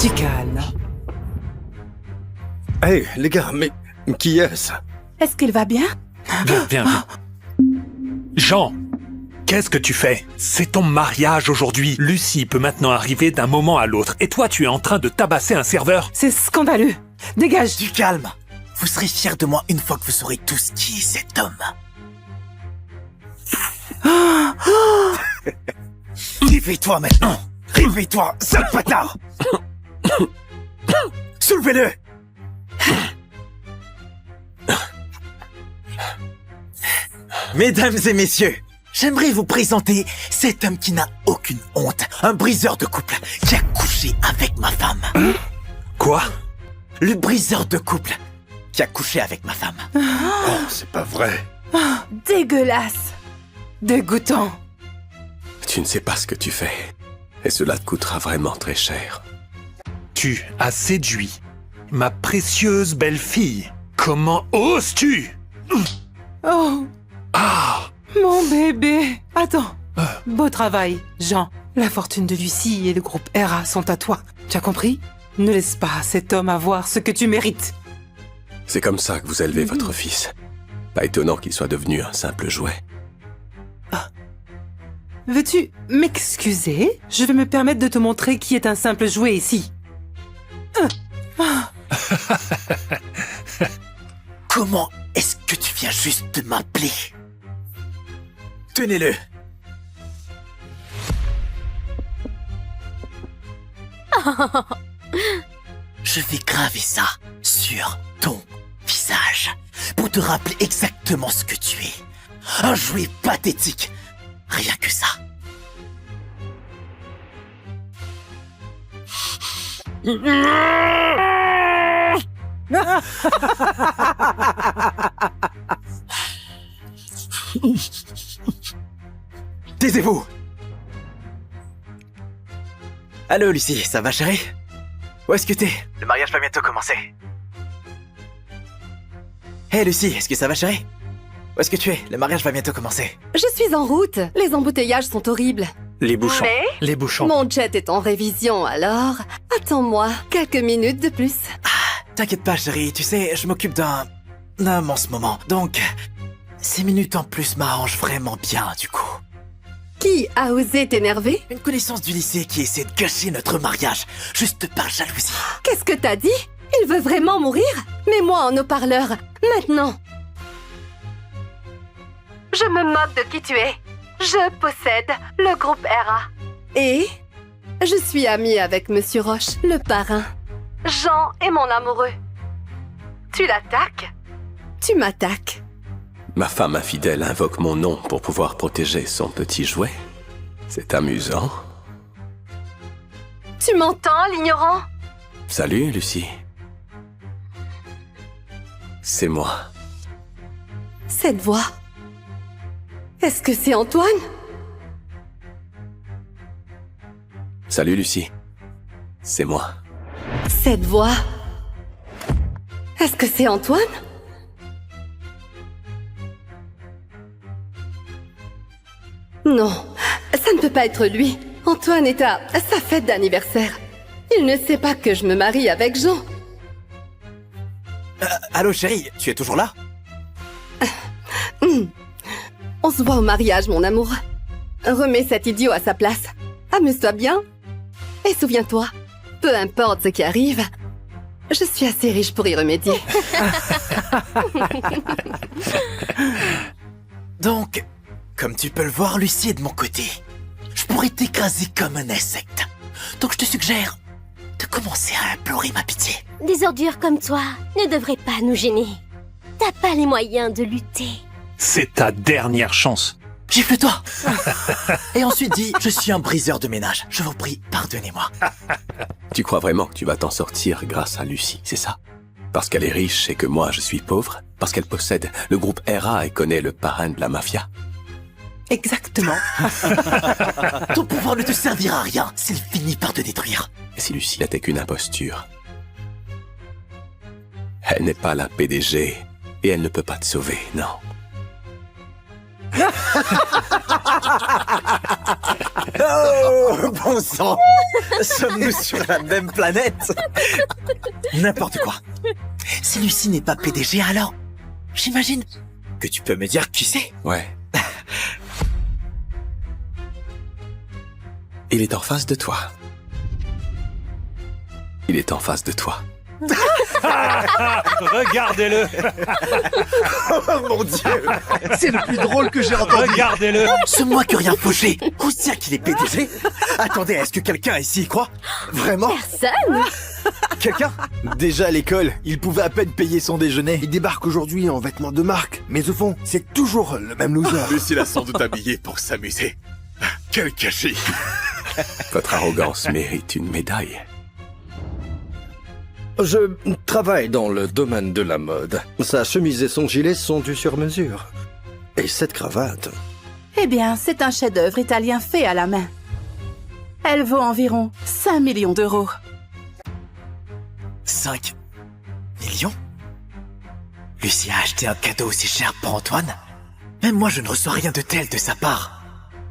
Du calme. Hey, les gars, mais qui est-ce? Est-ce qu'il va bien? Viens. Jean, qu'est-ce que tu fais? C'est ton mariage aujourd'hui. Lucie peut maintenant arriver d'un moment à l'autre. Et toi, tu es en train de tabasser un serveur? C'est scandaleux. Dégage. Du calme. Vous serez fiers de moi une fois que vous saurez tous qui est cet homme. Réveille-toi maintenant. Réveille-toi, sale bâtard. Soulevez-le. Mesdames et messieurs, j'aimerais vous présenter cet homme qui n'a aucune honte. Un briseur de couple qui a couché avec ma femme. Quoi? Le briseur de couple qui a couché avec ma femme. Oh, c'est pas vrai. Dégueulasse. Dégoûtant. Tu ne sais pas ce que tu fais. Et cela te coûtera vraiment très cher. Tu as séduit ma précieuse belle-fille. Comment oses-tu? Oh, Ah! mon bébé. Attends. Beau travail, Jean. La fortune de Lucie et le groupe RA sont à toi. Tu as compris? Ne laisse pas cet homme avoir ce que tu mérites. C'est comme ça que vous élevez votre fils. Pas étonnant qu'il soit devenu un simple jouet. Veux-tu m'excuser? Je vais me permettre de te montrer qui est un simple jouet ici. Comment est-ce que tu viens juste de m'appeler? Tenez-le. Je vais graver ça sur ton visage pour te rappeler exactement ce que tu es. Un jouet pathétique. Rien que ça. Taisez-vous. Allô Lucie, ça va chérie? Où est-ce que t'es? Le mariage va bientôt commencer. Hey Lucie, est-ce que ça va chérie? Où est-ce que tu es? Le mariage va bientôt commencer. Je suis en route. Les embouteillages sont horribles. Les bouchons. Mais Les bouchons. mon jet est en révision, alors attends-moi quelques minutes de plus. T'inquiète pas chérie, tu sais, je m'occupe d'un homme en ce moment. Donc, 6 minutes en plus m'arrangent vraiment bien du coup. Qui a osé t'énerver? Une connaissance du lycée qui essaie de gâcher notre mariage, juste par jalousie. Qu'est-ce que t'as dit? Il veut vraiment mourir? Mets-moi en haut-parleur, maintenant. Je me moque de qui tu es. Je possède le groupe RA. Et je suis amie avec Monsieur Roche, le parrain. Jean est mon amoureux. Tu l'attaques? Tu m'attaques. Ma femme infidèle invoque mon nom pour pouvoir protéger son petit jouet. C'est amusant. Tu m'entends, l'ignorant? Salut, Lucie. C'est moi. Cette voix. Est-ce que c'est Antoine? Salut, Lucie. C'est moi. Cette voix. Est-ce que c'est Antoine? Non, ça ne peut pas être lui. Antoine est à sa fête d'anniversaire. Il ne sait pas que je me marie avec Jean. Allô chérie, tu es toujours là? On se voit au mariage, mon amour. Remets cet idiot à sa place. Amuse-toi bien. Et souviens-toi, peu importe ce qui arrive, je suis assez riche pour y remédier. Donc, comme tu peux le voir, Lucie est de mon côté. Je pourrais t'écraser comme un insecte. Donc je te suggère de commencer à implorer ma pitié. Des ordures comme toi ne devraient pas nous gêner. T'as pas les moyens de lutter. C'est ta dernière chance. Gifle-toi. Et ensuite dis, je suis un briseur de ménage. Je vous prie, pardonnez-moi. Tu crois vraiment que tu vas t'en sortir grâce à Lucie, c'est ça? Parce qu'elle est riche et que moi je suis pauvre? Parce qu'elle possède le groupe RA et connaît le parrain de la mafia? Exactement. Ton pouvoir ne te servira à rien s'il finit par te détruire. Et si Lucie n'était qu'une imposture? Elle n'est pas la PDG et elle ne peut pas te sauver, non. Oh, bon sang! Sommes-nous sur la même planète? N'importe quoi. Si Lucie n'est pas PDG, alors j'imagine que tu peux me dire qui c'est. Ouais. Il est en face de toi. Il est en face de toi. Regardez-le. Oh mon Dieu! C'est le plus drôle que j'ai entendu. Regardez-le. C'est moi qui ai rien fauché. Où c'est qu'il est PDG? Attendez, est-ce que quelqu'un ici y croit? Vraiment? Personne. Quelqu'un? Déjà à l'école, il pouvait à peine payer son déjeuner. Il débarque aujourd'hui en vêtements de marque. Mais au fond, c'est toujours le même loser. Lucie l'a sans doute habillé pour s'amuser. Quel gâchis. Votre arrogance mérite une médaille. Je travaille dans le domaine de la mode. Sa chemise et son gilet sont du sur-mesure. Et cette cravate... Eh bien, c'est un chef-d'œuvre italien fait à la main. Elle vaut environ 5 millions d'euros. 5 millions? Lucie a acheté un cadeau aussi cher pour Antoine? Même moi, je ne reçois rien de tel de sa part.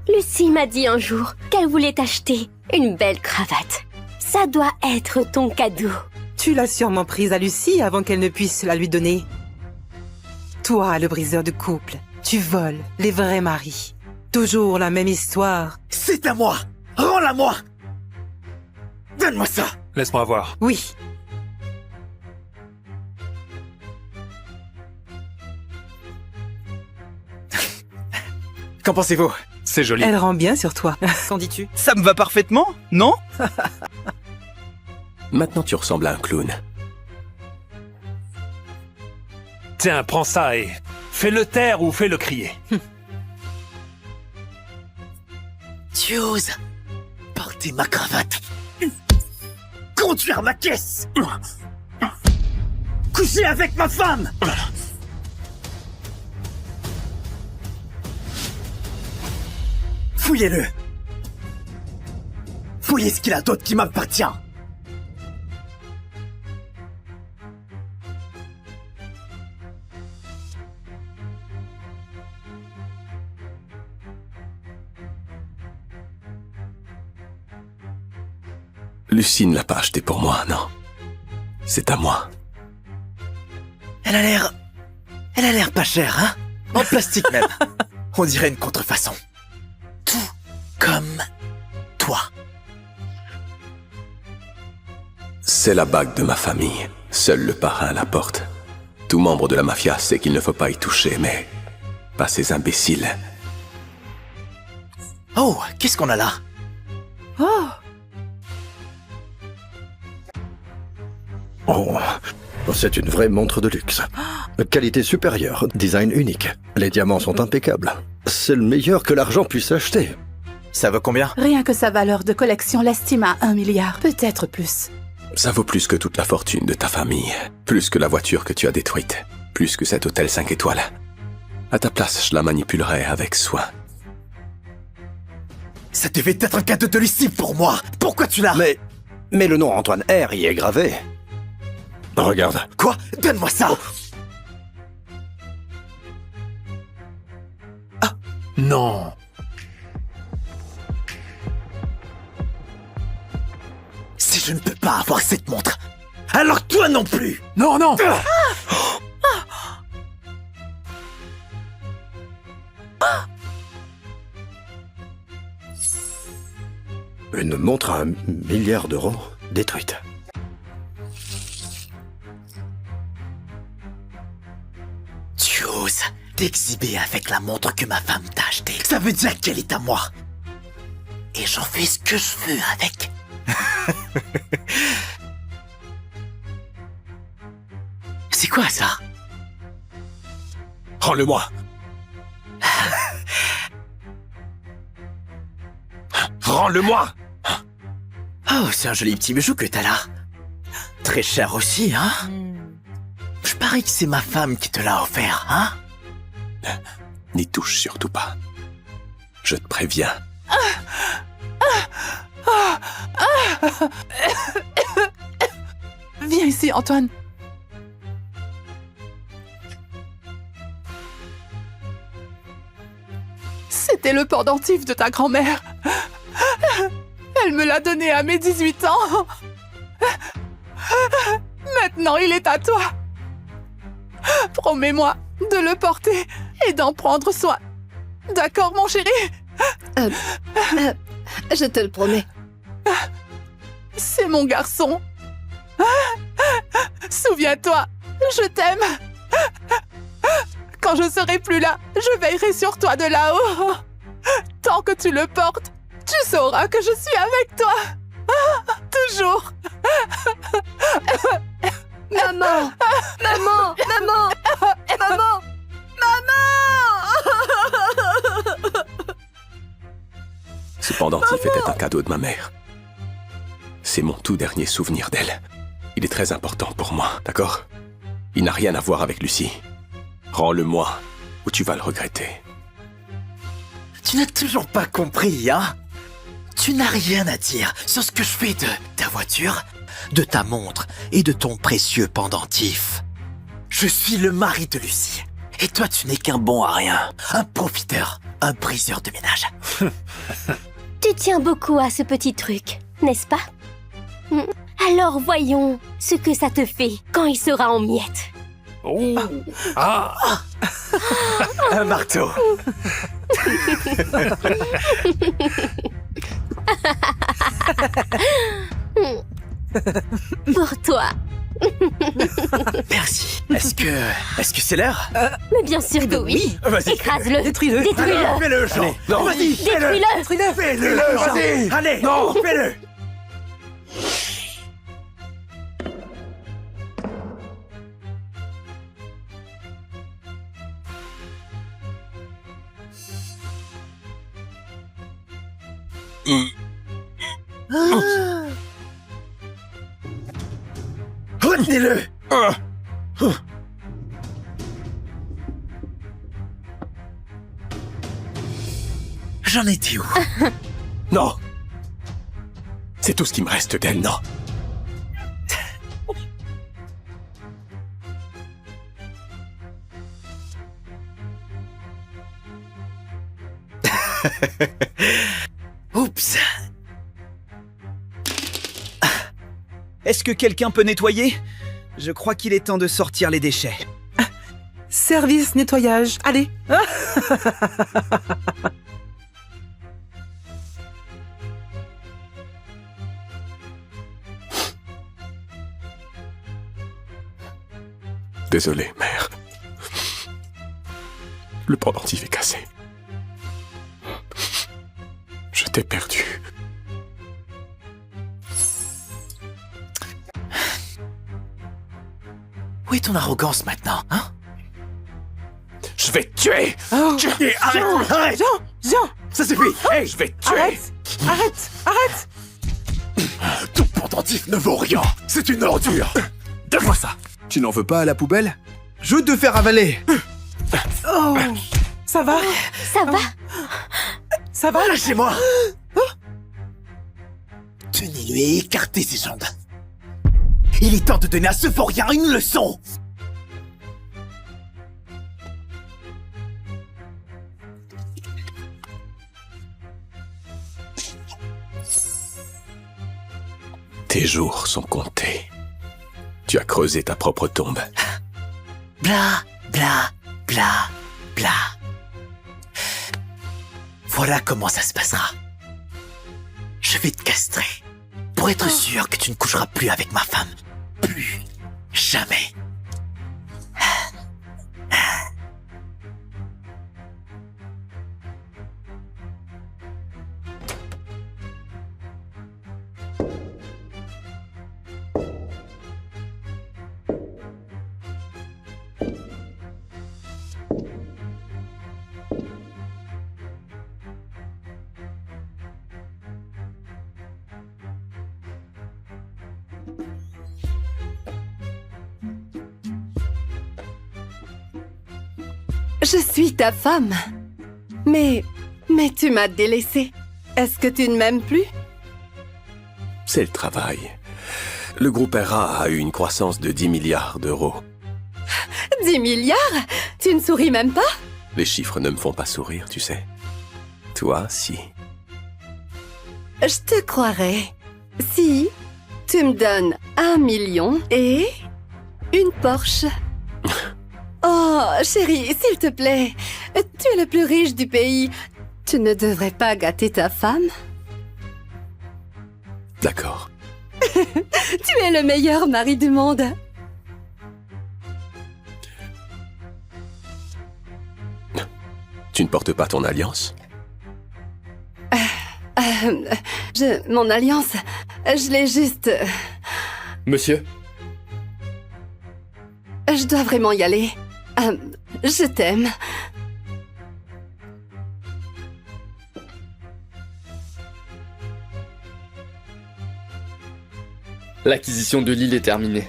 Lucie m'a dit un jour qu'elle voulait t'acheter une belle cravate. Ça doit être ton cadeau. Tu l'as sûrement prise à Lucie avant qu'elle ne puisse la lui donner. Toi, le briseur de couple, tu voles les vrais maris. Toujours la même histoire. C'est à moi! Rends-la moi! Donne-moi ça! Laisse-moi voir. Oui, Qu'en pensez-vous? C'est joli. elle rend bien sur toi. Qu'en dis-tu? Ça me va parfaitement, non? Maintenant, tu ressembles à un clown. Tiens, prends ça et fais-le taire ou fais-le crier. Tu oses porter ma cravate, conduire ma caisse, coucher avec ma femme. Fouillez-le. Fouillez ce qu'il a d'autre qui m'appartient. Lucie ne l'a pas acheté pour moi, non. C'est à moi. Elle a l'air pas chère, hein? En plastique même. On dirait une contrefaçon. Tout comme toi. C'est la bague de ma famille. Seul le parrain la porte. Tout membre de la mafia sait qu'il ne faut pas y toucher, mais pas ces imbéciles. Oh, qu'est-ce qu'on a là? Oh, Oh, c'est une vraie montre de luxe. Qualité supérieure, design unique. Les diamants sont impeccables. C'est le meilleur que l'argent puisse acheter. Ça vaut combien? rien que sa valeur de collection l'estime à 1 milliard, peut-être plus. Ça vaut plus que toute la fortune de ta famille. Plus que la voiture que tu as détruite. Plus que cet hôtel 5 étoiles. À ta place, je la manipulerai avec soin. Ça devait être un cadeau de Lucie pour moi. Pourquoi tu l'as? Mais le nom Antoine R y est gravé. Regarde. Quoi? Donne-moi ça. Non. Si je ne peux pas avoir cette montre, alors toi non plus. Non, non. Une montre à 1 milliard d'euros détruite. Tu oses t'exhiber avec la montre que ma femme t'a achetée. Ça veut dire qu'elle est à moi. Et j'en fais ce que je veux avec. C'est quoi ça? Rends-le-moi. Rends-le-moi. Oh, c'est un joli petit bijou que t'as là. Très cher aussi, hein? Je parie que c'est ma femme qui te l'a offert, hein? N'y touche surtout pas. Je te préviens. Viens ici, Antoine. C'était C'était le pendentif de ta grand-mère. Elle me l'a donné à mes 18 ans. Maintenant, il est à toi. Promets-moi de le porter et d'en prendre soin. D'accord, mon chéri? Je te le promets. C'est mon garçon. Souviens-toi, je t'aime. Quand je serai plus là, je veillerai sur toi de là-haut. Tant que tu le portes, tu sauras que je suis avec toi. Toujours. Maman! Maman! Maman! Maman! Ce pendentif était un cadeau de ma mère. C'est mon tout dernier souvenir d'elle. Il est très important pour moi, d'accord? Il n'a rien à voir avec Lucie. Rends-le-moi, ou tu vas le regretter. Tu n'as toujours pas compris, hein? Tu n'as rien à dire sur ce que je fais de ta voiture, de ta montre et de ton précieux pendentif. Je suis le mari de Lucie. Et toi, tu n'es qu'un bon à rien. Un profiteur, un briseur de ménage. Tu tiens beaucoup à ce petit truc, n'est-ce pas? Alors voyons ce que ça te fait quand il sera en miettes. Oh. Ah. Un marteau. Pour toi. Merci. Est-ce que c'est l'heure? Mais bien sûr que oui. Vas-y. Écrase-le. Détruis-le. Détruis-le. Fais-le, Jean. Non, vas-y. Détruis-le. Fais-le, vas-y. Allez, non, fais-le. Retenez-le. J'en étais où? Non! C'est tout ce qui me reste d'elle, non? Oups. Est-ce que quelqu'un peut nettoyer? Je crois qu'il est temps de sortir les déchets. Service nettoyage. Allez. Désolé, mère. Le pendentif est cassé. Je t'ai perdu. Où est ton arrogance maintenant, hein? Je vais te tuer! Oh, Arrête! Jean, Arrête! Jean, Ça suffit! Hey, Je vais te tuer! arrête, arrête. Ton pendentif ne vaut rien! C'est une ordure! Donne-moi ça! Tu n'en veux pas à la poubelle? Je veux te faire avaler. Oh, ça va, Ça va? ça va. Lâchez-moi! Tenez-lui et écartez ses jambes. Il est temps de donner à ce vaurien une leçon! Tes jours sont comptés. Tu as creusé ta propre tombe. Bla, bla, bla, bla. Voilà comment ça se passera. Je vais te castrer pour être sûr que tu ne coucheras plus avec ma femme. Plus jamais. Je suis ta femme. Mais tu m'as délaissée. Est-ce que tu ne m'aimes plus? C'est le travail. Le groupe RA a eu une croissance de 10 milliards d'euros. 10 milliards? Tu ne souris même pas? Les chiffres ne me font pas sourire, tu sais. Toi, si. Je te croirais. Si tu me donnes 1 million et une Porsche. Oh, chérie, s'il te plaît, tu es le plus riche du pays. Tu ne devrais pas gâter ta femme? D'accord. Tu es le meilleur mari du monde. Tu ne portes pas ton alliance? Mon alliance, je l'ai juste... Monsieur, Je dois vraiment y aller. Je t'aime. l'acquisition de l'île est terminée.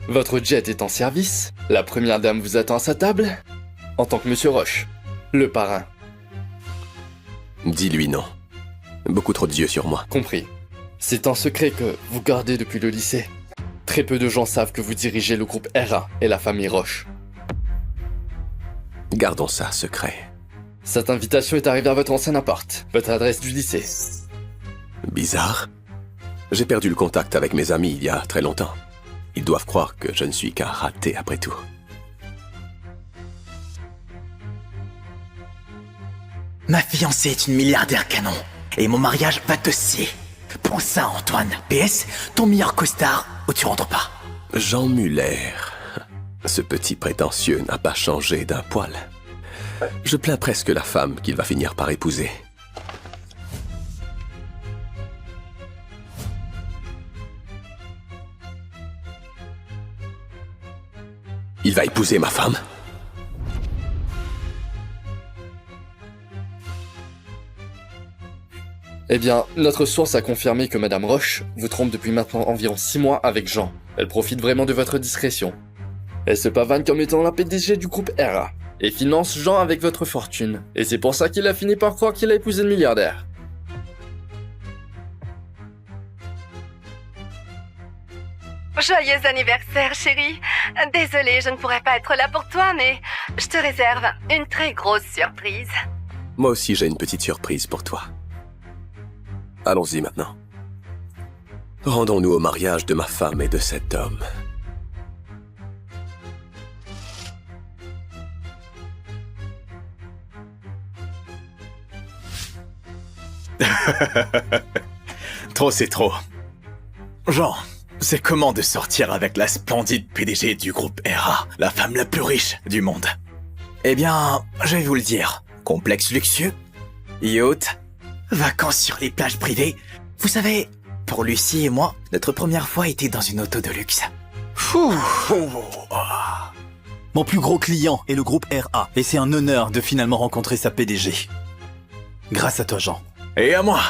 Votre jet est en service, la première dame vous attend à sa table, en tant que Monsieur Roche, le parrain. Dis-lui non. Beaucoup trop d'yeux sur moi. Compris. C'est un secret que vous gardez depuis le lycée. Très peu de gens savent que vous dirigez le groupe RA et la famille Roche. Gardons ça secret. Cette invitation est arrivée à votre ancien appart, votre adresse du lycée. Bizarre. J'ai perdu le contact avec mes amis il y a très longtemps. Ils doivent croire que je ne suis qu'un raté après tout. Ma fiancée est une milliardaire canon. Et mon mariage va te scier. Pense ça, Antoine. PS, ton meilleur costard ou tu rentres pas. Jean Muller. Ce petit prétentieux n'a pas changé d'un poil. Je plains presque la femme qu'il va finir par épouser. Il va épouser ma femme? Eh bien, notre source a confirmé que Madame Roche vous trompe depuis maintenant environ 6 mois avec Jean. Elle profite vraiment de votre discrétion. Elle se pavane comme étant la PDG du groupe RA, et finance Jean avec votre fortune. Et c'est pour ça qu'il a fini par croire qu'il a épousé le milliardaire. Joyeux anniversaire, chérie. Désolée, je ne pourrai pas être là pour toi, mais je te réserve une très grosse surprise. Moi aussi, j'ai une petite surprise pour toi. Allons-y maintenant. Rendons-nous au mariage de ma femme et de cet homme. Trop, c'est trop. Jean, c'est comment de sortir avec la splendide PDG du groupe RA, la femme la plus riche du monde? Eh bien, je vais vous le dire. Complexe luxueux, yacht, vacances sur les plages privées. Vous savez, pour Lucie et moi, notre première fois était dans une auto de luxe. Mon plus gros client est le groupe RA, et c'est un honneur de finalement rencontrer sa PDG. Grâce à toi, Jean. Et à moi.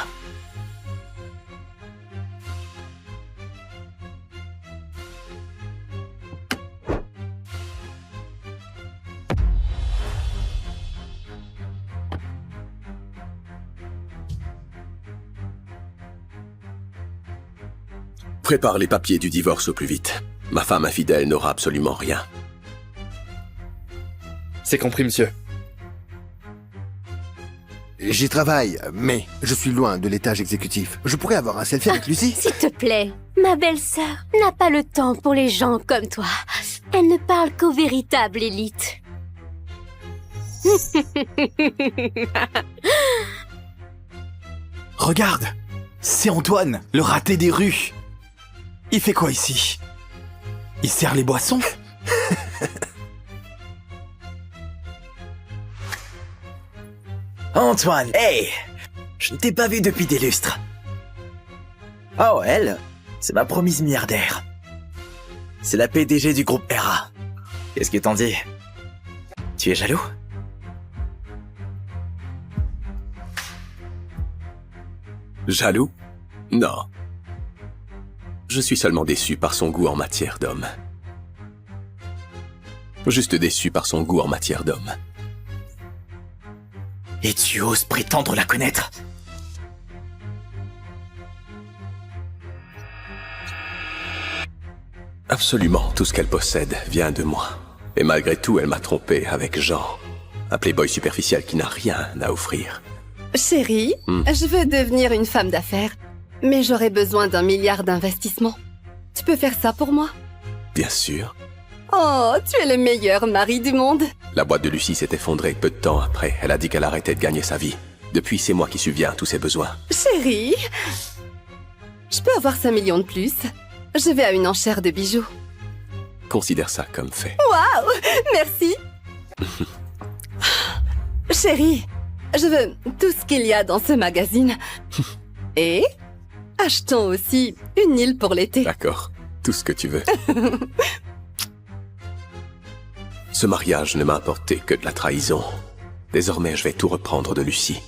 Prépare les papiers du divorce au plus vite. Ma femme infidèle n'aura absolument rien. C'est compris, monsieur. J'y travaille, mais je suis loin de l'étage exécutif. Je pourrais avoir un selfie avec Lucie? S'il te plaît, ma belle-sœur n'a pas le temps pour les gens comme toi. Elle ne parle qu'aux véritables élites. Regarde, c'est Antoine, le raté des rues. Il fait quoi ici? Il sert les boissons? Antoine, hey! Je ne t'ai pas vu depuis des lustres. Oh, elle, c'est ma promise milliardaire. C'est la PDG du groupe RA. Qu'est-ce que t'en dis? Tu es jaloux? Jaloux? Non. Je suis seulement déçu par son goût en matière d'homme. Juste déçu par son goût en matière d'homme. Et tu oses prétendre la connaître? Absolument tout ce qu'elle possède vient de moi. Et malgré tout, elle m'a trompé avec Jean, un playboy superficiel qui n'a rien à offrir. Chérie, je veux devenir une femme d'affaires, mais j'aurais besoin d'1 milliard d'investissements. Tu peux faire ça pour moi? Bien sûr. Oh, tu es le meilleur mari du monde. La boîte de Lucie s'est effondrée peu de temps après. Elle a dit qu'elle arrêtait de gagner sa vie. Depuis, c'est moi qui subviens à tous ses besoins. Chérie, je peux avoir 5 millions de plus. Je vais à une enchère de bijoux. Considère ça comme fait. Waouh, merci. Chérie, je veux tout ce qu'il y a dans ce magazine. Et achetons aussi une île pour l'été. D'accord, tout ce que tu veux. Ce mariage ne m'a apporté que de la trahison. Désormais, je vais tout reprendre de Lucie.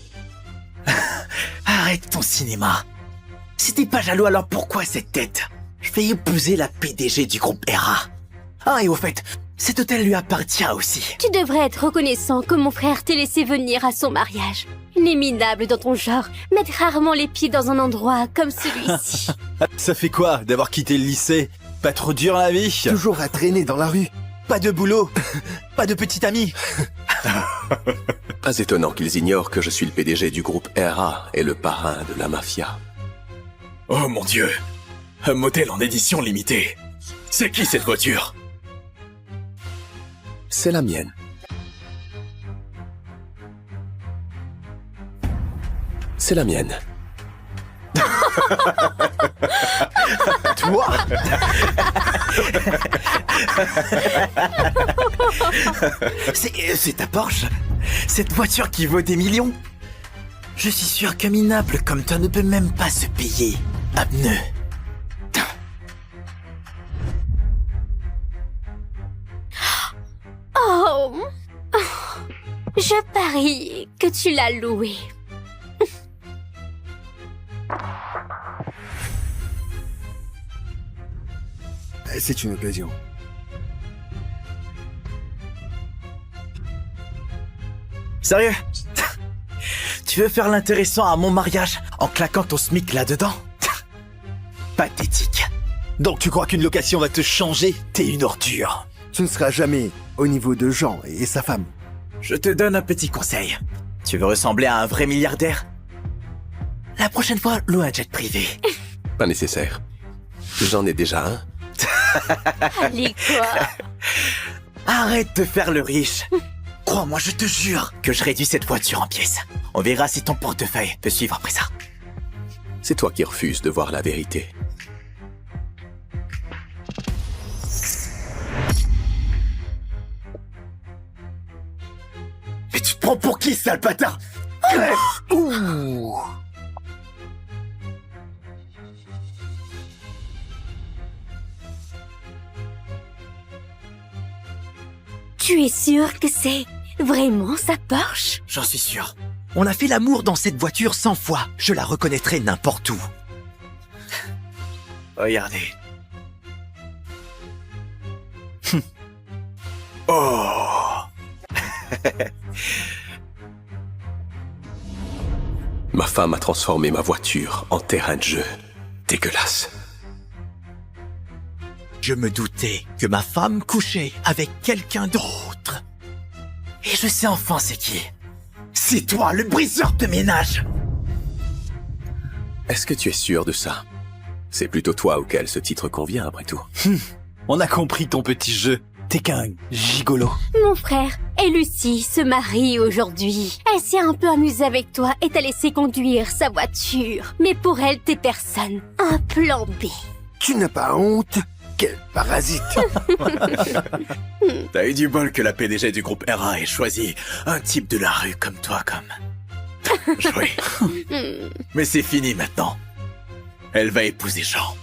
Arrête ton cinéma. Si t'es pas jaloux, alors pourquoi cette tête? Je vais épouser la PDG du groupe RA. Ah, et au fait, cet hôtel lui appartient aussi. Tu devrais être reconnaissant que mon frère t'ait laissé venir à son mariage. Il est minable dans ton genre, mettre rarement les pieds dans un endroit comme celui-ci. Ça fait quoi d'avoir quitté le lycée? Pas trop dur la vie? Toujours à traîner dans la rue. Pas de boulot? Pas de petit ami? Pas étonnant qu'ils ignorent que je suis le PDG du groupe RA et le parrain de la mafia. Oh mon Dieu! Un modèle en édition limitée. C'est qui cette voiture? C'est la mienne. C'est la mienne. Toi? C'est ta Porsche? Cette voiture qui vaut des millions? Je suis sûr qu'un minable comme toi ne peut même pas se payer un pneu. Oh, je parie que tu l'as loué. C'est une occasion. Sérieux? Tu veux faire l'intéressant à mon mariage en claquant ton SMIC là-dedans? Pathétique. Donc tu crois qu'une location va te changer? T'es une ordure. Ce ne sera jamais au niveau de Jean et sa femme. Je te donne un petit conseil. Tu veux ressembler à un vrai milliardaire? La prochaine fois, loue un jet privé. Pas nécessaire. J'en ai déjà un. Allez, quoi? Arrête de faire le riche. Crois-moi, je te jure que je réduis cette voiture en pièces. On verra si ton portefeuille peut suivre après ça. C'est toi qui refuses de voir la vérité. Mais tu te prends pour qui, sale bâtard? Ouh. Tu es sûr que c'est vraiment sa Porsche? J'en suis sûr. On a fait l'amour dans cette voiture 100 fois. Je la reconnaîtrai n'importe où. Regardez. Oh. Ma femme a transformé ma voiture en terrain de jeu. Dégueulasse. Je me doutais que ma femme couchait avec quelqu'un d'autre. Et je sais enfin c'est qui. C'est toi, le briseur de ménage. Est-ce que tu es sûr de ça? C'est plutôt toi auquel ce titre convient, après tout. On a compris ton petit jeu. T'es qu'un gigolo. Mon frère et Lucie se marient aujourd'hui. Elle s'est un peu amusée avec toi et t'a laissé conduire sa voiture. Mais pour elle, t'es personne. Un plan B. Tu n'as pas honte? Quel parasite! T'as eu du bol que la PDG du groupe RA ait choisi un type de la rue comme toi, comme... Joué. Mais c'est fini maintenant. Elle va épouser Jean.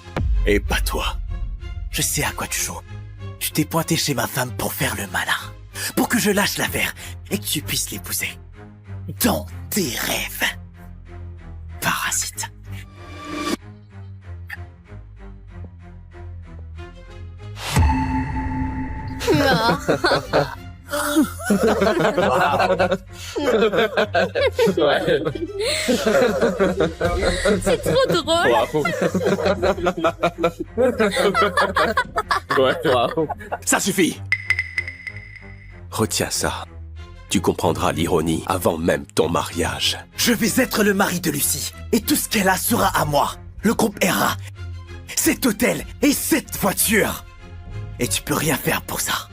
Et pas toi. Je sais à quoi tu joues. Tu t'es pointé chez ma femme pour faire le malin. Pour que je lâche l'affaire et que tu puisses l'épouser. Dans tes rêves. Parasite. C'est trop drôle. Ouais, Ça suffit. Retiens ça. Tu comprendras l'ironie avant même ton mariage. Je vais être le mari de Lucie, et tout ce qu'elle a sera à moi. Le groupe ERA, cet hôtel et cette voiture. Et tu peux rien faire pour ça.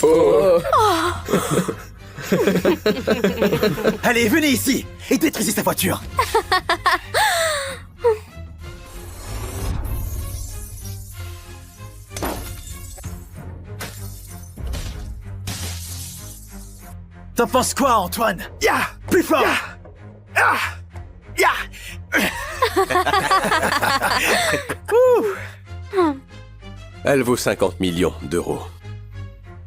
Oh. Allez, venez ici et détruisez sa voiture. T'en penses quoi, Antoine? Ya! Plus fort! Ya! Elle vaut 50 millions d'euros.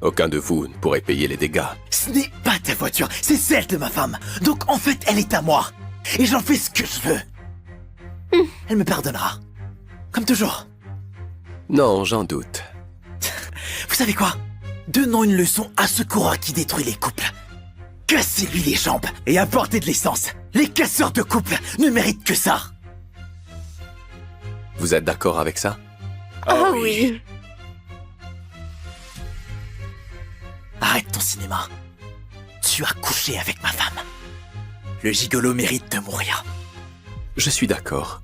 Aucun de vous ne pourrait payer les dégâts. Ce n'est pas ta voiture, c'est celle de ma femme. Donc en fait, elle est à moi. Et j'en fais ce que je veux. Elle me pardonnera. Comme toujours. Non, j'en doute. Vous savez quoi? Donnons une leçon à ce coureur qui détruit les couples. Cassez-lui les jambes et apportez de l'essence. Les casseurs de couples ne méritent que ça. Vous êtes d'accord avec ça? Ah oui. Arrête ton cinéma. Tu as couché avec ma femme. Le gigolo mérite de mourir. Je suis d'accord.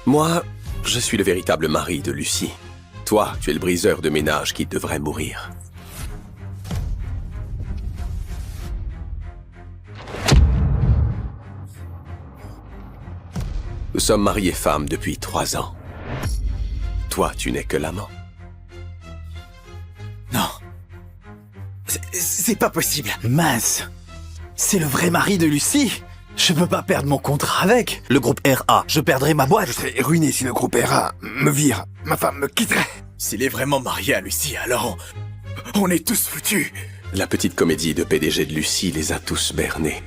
Moi, je suis le véritable mari de Lucie. Toi, tu es le briseur de ménage qui devrait mourir. Nous sommes mariés femmes depuis 3 ans. Toi, tu n'es que l'amant. Non. C'est pas possible. Mince. C'est le vrai mari de Lucie. Je peux pas perdre mon contrat avec. Le groupe RA, je perdrai ma boîte. Je serais ruiné si le groupe ERA me vire. Ma femme me quitterait. S'il est vraiment marié à Lucie, alors on est tous foutus. La petite comédie de PDG de Lucie les a tous bernés.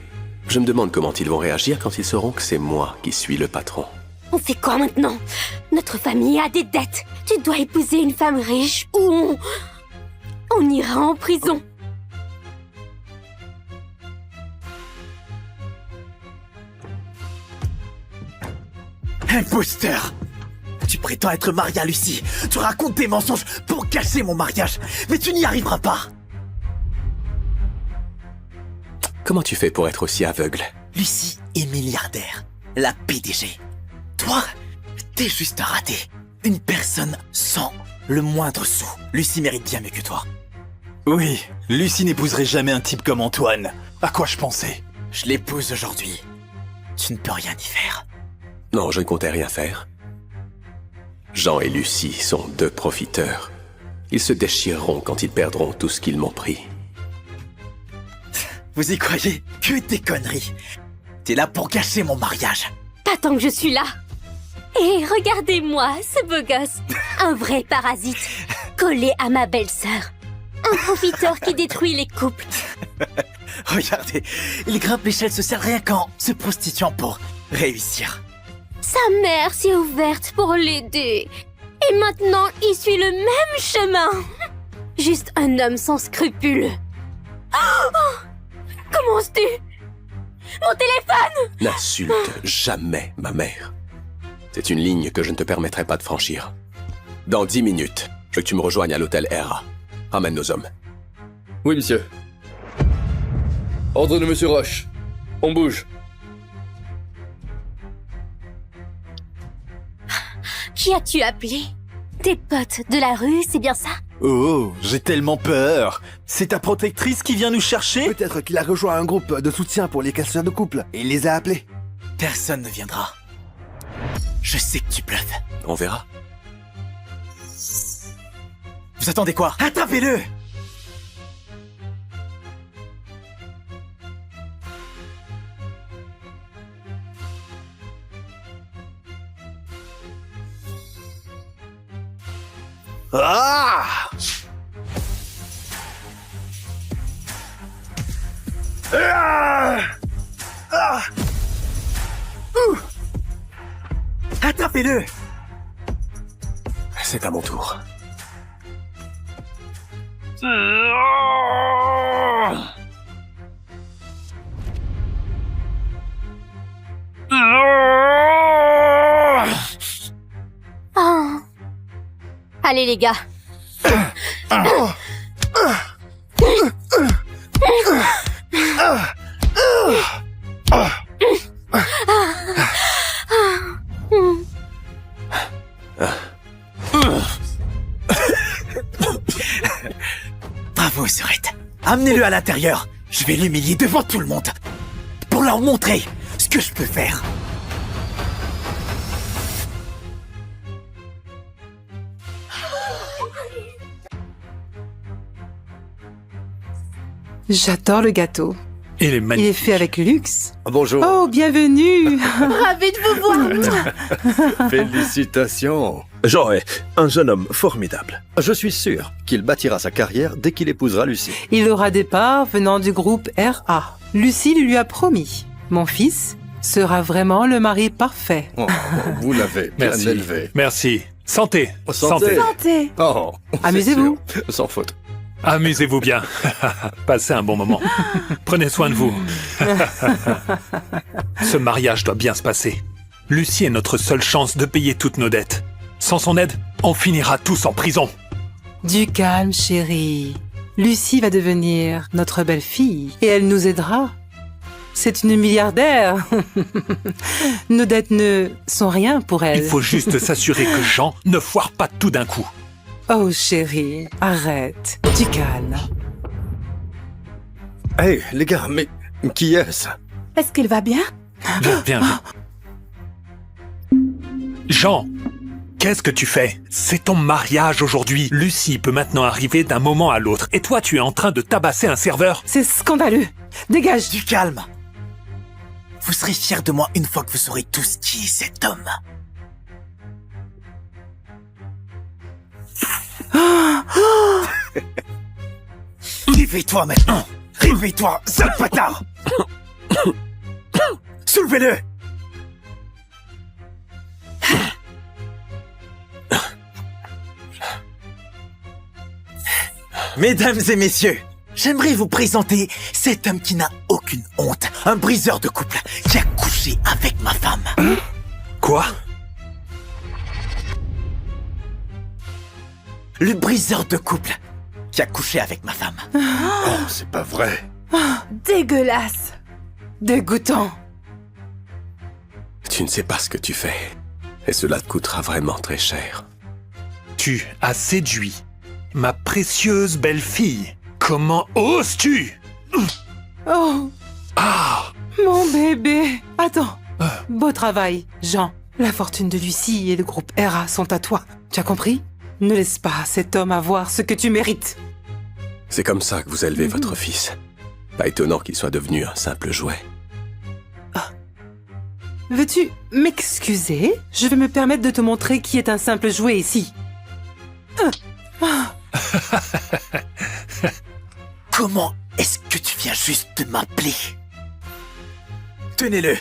Je me demande comment ils vont réagir quand ils sauront que c'est moi qui suis le patron. On fait quoi maintenant? Notre famille a des dettes. Tu dois épouser une femme riche ou on ira en prison. Imposteur! Tu prétends être marié à Lucie. Tu racontes des mensonges pour cacher mon mariage. Mais tu n'y arriveras pas. Comment tu fais pour être aussi aveugle? Lucie est milliardaire. La PDG. Toi, t'es juste un raté. Une personne sans le moindre sou. Lucie mérite bien mieux que toi. Oui, Lucie n'épouserait jamais un type comme Antoine. À quoi je pensais? Je l'épouse aujourd'hui. Tu ne peux rien y faire. Non, je ne comptais rien faire. Jean et Lucie sont 2 profiteurs. Ils se déchireront quand ils perdront tout ce qu'ils m'ont pris. Vous y croyez? Que des conneries. T'es là pour cacher mon mariage. Pas tant que je suis là. Et regardez-moi, ce beau gosse. Un vrai parasite. Collé à ma belle-sœur. Un profiteur qui détruit les couples. Regardez, il grimpe l'échelle sociale rien qu'en se prostituant pour réussir. Sa mère s'est ouverte pour l'aider. Et maintenant, il suit le même chemin. Juste un homme sans scrupules. Oh, comment oses-tu? Mon téléphone! N'insulte jamais ma mère. C'est une ligne que je ne te permettrai pas de franchir. Dans 10 minutes, je veux que tu me rejoignes à l'hôtel ERA. Ramène nos hommes. Oui, monsieur. Ordre de monsieur Roche. On bouge. Qui as-tu appelé? Tes potes de la rue, c'est bien ça? Oh, j'ai tellement peur. C'est ta protectrice qui vient nous chercher? Peut-être qu'il a rejoint un groupe de soutien pour les casseurs de couple et il les a appelés. Personne ne viendra. Je sais que tu bluffes. On verra. Vous attendez quoi? Attrapez-le! Ah! Attrapez-le! C'est à mon tour. Oh. Allez les gars, Bravo, Sœurette. Amenez-le à l'intérieur. Je vais l'humilier devant tout le monde. Pour leur montrer ce que je peux faire. J'adore le gâteau. Il est Il magnifique. est fait avec luxe. Bonjour. Oh, bienvenue. Ravie de vous voir. Félicitations. Jean est un jeune homme formidable. Je suis sûr qu'il bâtira sa carrière dès qu'il épousera Lucie. Il aura des parts venant du groupe RA. Lucie lui a promis. Mon fils sera vraiment le mari parfait. Oh, vous l'avez bien Merci. élevé. Merci. Santé. Santé. Santé. Oh, c'est Amusez-vous. sûr. Sans faute. Amusez-vous bien. Passez un bon moment. Prenez soin de vous. Ce mariage doit bien se passer. Lucie est notre seule chance de payer toutes nos dettes. Sans son aide, on finira tous en prison. Du calme, chérie. Lucie va devenir notre belle-fille et elle nous aidera. C'est une milliardaire. Nos dettes ne sont rien pour elle. Il faut juste s'assurer que Jean ne foire pas tout d'un coup. Oh chérie, arrête. Du calme. Hey, les gars, mais qui est-ce? Est-ce qu'il va bien? Viens, viens, viens. Jean, qu'est-ce que tu fais? C'est ton mariage aujourd'hui. Lucie peut maintenant arriver d'un moment à l'autre. Et toi, tu es en train de tabasser un serveur? C'est scandaleux. Dégage. Du calme. Vous serez fiers de moi une fois que vous saurez tous qui est cet homme. Réveille-toi maintenant. Réveille-toi, sale bâtard. Soulevez-le. Mesdames et messieurs, j'aimerais vous présenter cet homme qui n'a aucune honte. Un briseur de couple qui a couché avec ma femme. Quoi? Le briseur de couple qui a couché avec ma femme. Oh, c'est pas vrai. Dégueulasse. Dégoûtant. Tu ne sais pas ce que tu fais. Et cela te coûtera vraiment très cher. Tu as séduit ma précieuse belle-fille. Comment oses-tu? Oh, Ah! mon bébé. Attends. Beau travail, Jean. La fortune de Lucie et le groupe RA sont à toi. Tu as compris? Ne laisse pas cet homme avoir ce que tu mérites. C'est comme ça que vous élevez votre fils. Pas étonnant qu'il soit devenu un simple jouet. Veux-tu m'excuser? Je vais me permettre de te montrer qui est un simple jouet ici. Comment est-ce que tu viens juste de m'appeler? Tenez-le.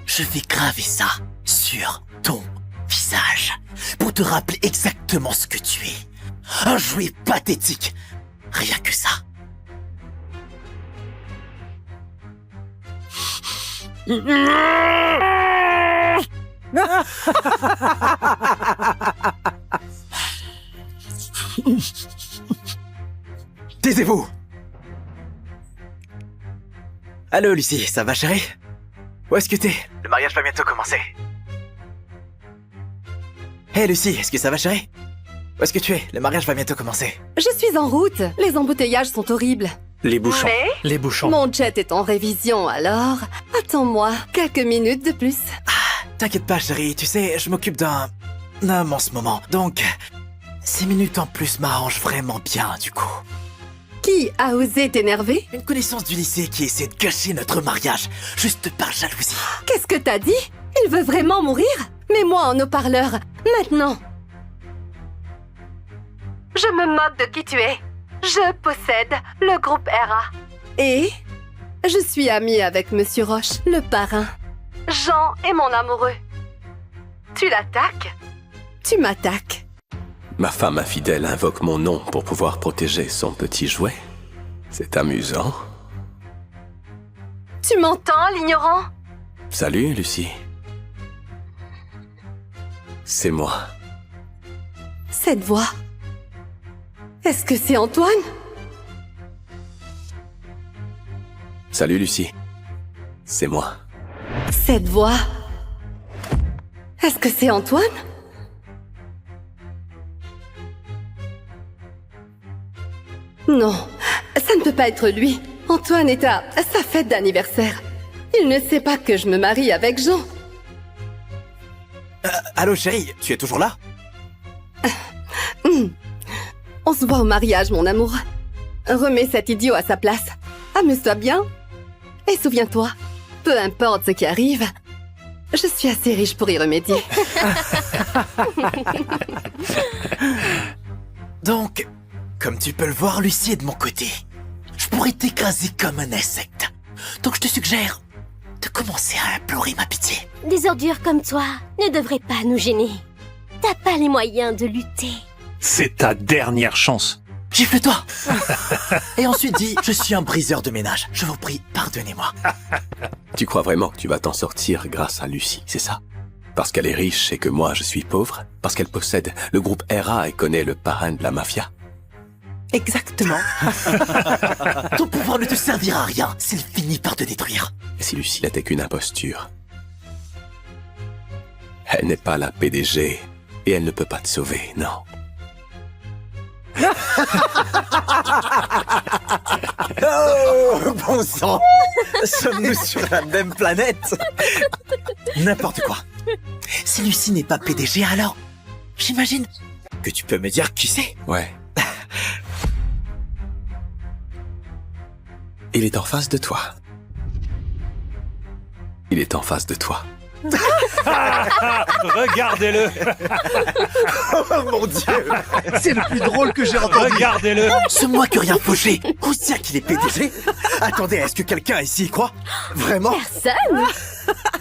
Je vais graver ça sur ton visage pour te rappeler exactement ce que tu es. Un jouet pathétique. Rien que ça. Taisez-vous. Allô Lucie, ça va chérie? Où est-ce que t'es? Le mariage va bientôt commencer. Hey Lucie, est-ce que ça va chérie? Où est-ce que tu es? Le mariage va bientôt commencer. Je suis en route. Les embouteillages sont horribles. Les bouchons. Mais Les bouchons. mon jet est en révision, alors attends-moi quelques minutes de plus. T'inquiète pas chérie, tu sais, je m'occupe d'un homme en ce moment. Donc, 6 minutes en plus m'arrangent vraiment bien du coup. Qui a osé t'énerver? Une connaissance du lycée qui essaie de gâcher notre mariage, juste par jalousie. Qu'est-ce que t'as dit? Il veut vraiment mourir? Mets-moi en haut-parleur, maintenant. Je me moque de qui tu es. Je possède le groupe RA. Et je suis amie avec Monsieur Roche, le parrain. Jean est mon amoureux. Tu l'attaques? Tu m'attaques. Ma femme infidèle invoque mon nom pour pouvoir protéger son petit jouet. C'est amusant. Tu m'entends, l'ignorant? Salut, Lucie. C'est moi. Cette voix. Est-ce que c'est Antoine? Salut, Lucie. C'est moi. Cette voix. Est-ce que c'est Antoine? Non, ça ne peut pas être lui. Antoine est à sa fête d'anniversaire. Il ne sait pas que je me marie avec Jean. Allô chérie, tu es toujours là? On se voit au mariage, mon amour. Remets cet idiot à sa place. Amuse-toi bien. Et souviens-toi, peu importe ce qui arrive, je suis assez riche pour y remédier. Donc, comme tu peux le voir, Lucie est de mon côté. Je pourrais t'écraser comme un insecte. Donc je te suggère de commencer à implorer ma pitié. Des ordures comme toi ne devraient pas nous gêner. T'as pas les moyens de lutter. C'est ta dernière chance. Gifle-toi. Et ensuite dis, je suis un briseur de ménage. Je vous prie, pardonnez-moi. Tu crois vraiment que tu vas t'en sortir grâce à Lucie, c'est ça? Parce qu'elle est riche et que moi je suis pauvre? Parce qu'elle possède le groupe RA et connaît le parrain de la mafia? Exactement. Ton pouvoir ne te servira à rien s'il finit par te détruire. Et si Lucie n'était qu'une imposture? Elle n'est pas la PDG et elle ne peut pas te sauver, non. Oh, bon sang. Sommes-nous sur la même planète? N'importe quoi. Si Lucie n'est pas PDG, alors j'imagine que tu peux me dire qui c'est. Ouais. Il est en face de toi. Il est en face de toi. Regardez-le. Oh mon Dieu. C'est le plus drôle que j'ai entendu. Regardez-le. C'est moi qui ai rien fauché. Où c'est qu'il est PDG? Attendez, est-ce que quelqu'un ici y croit? Vraiment? Personne.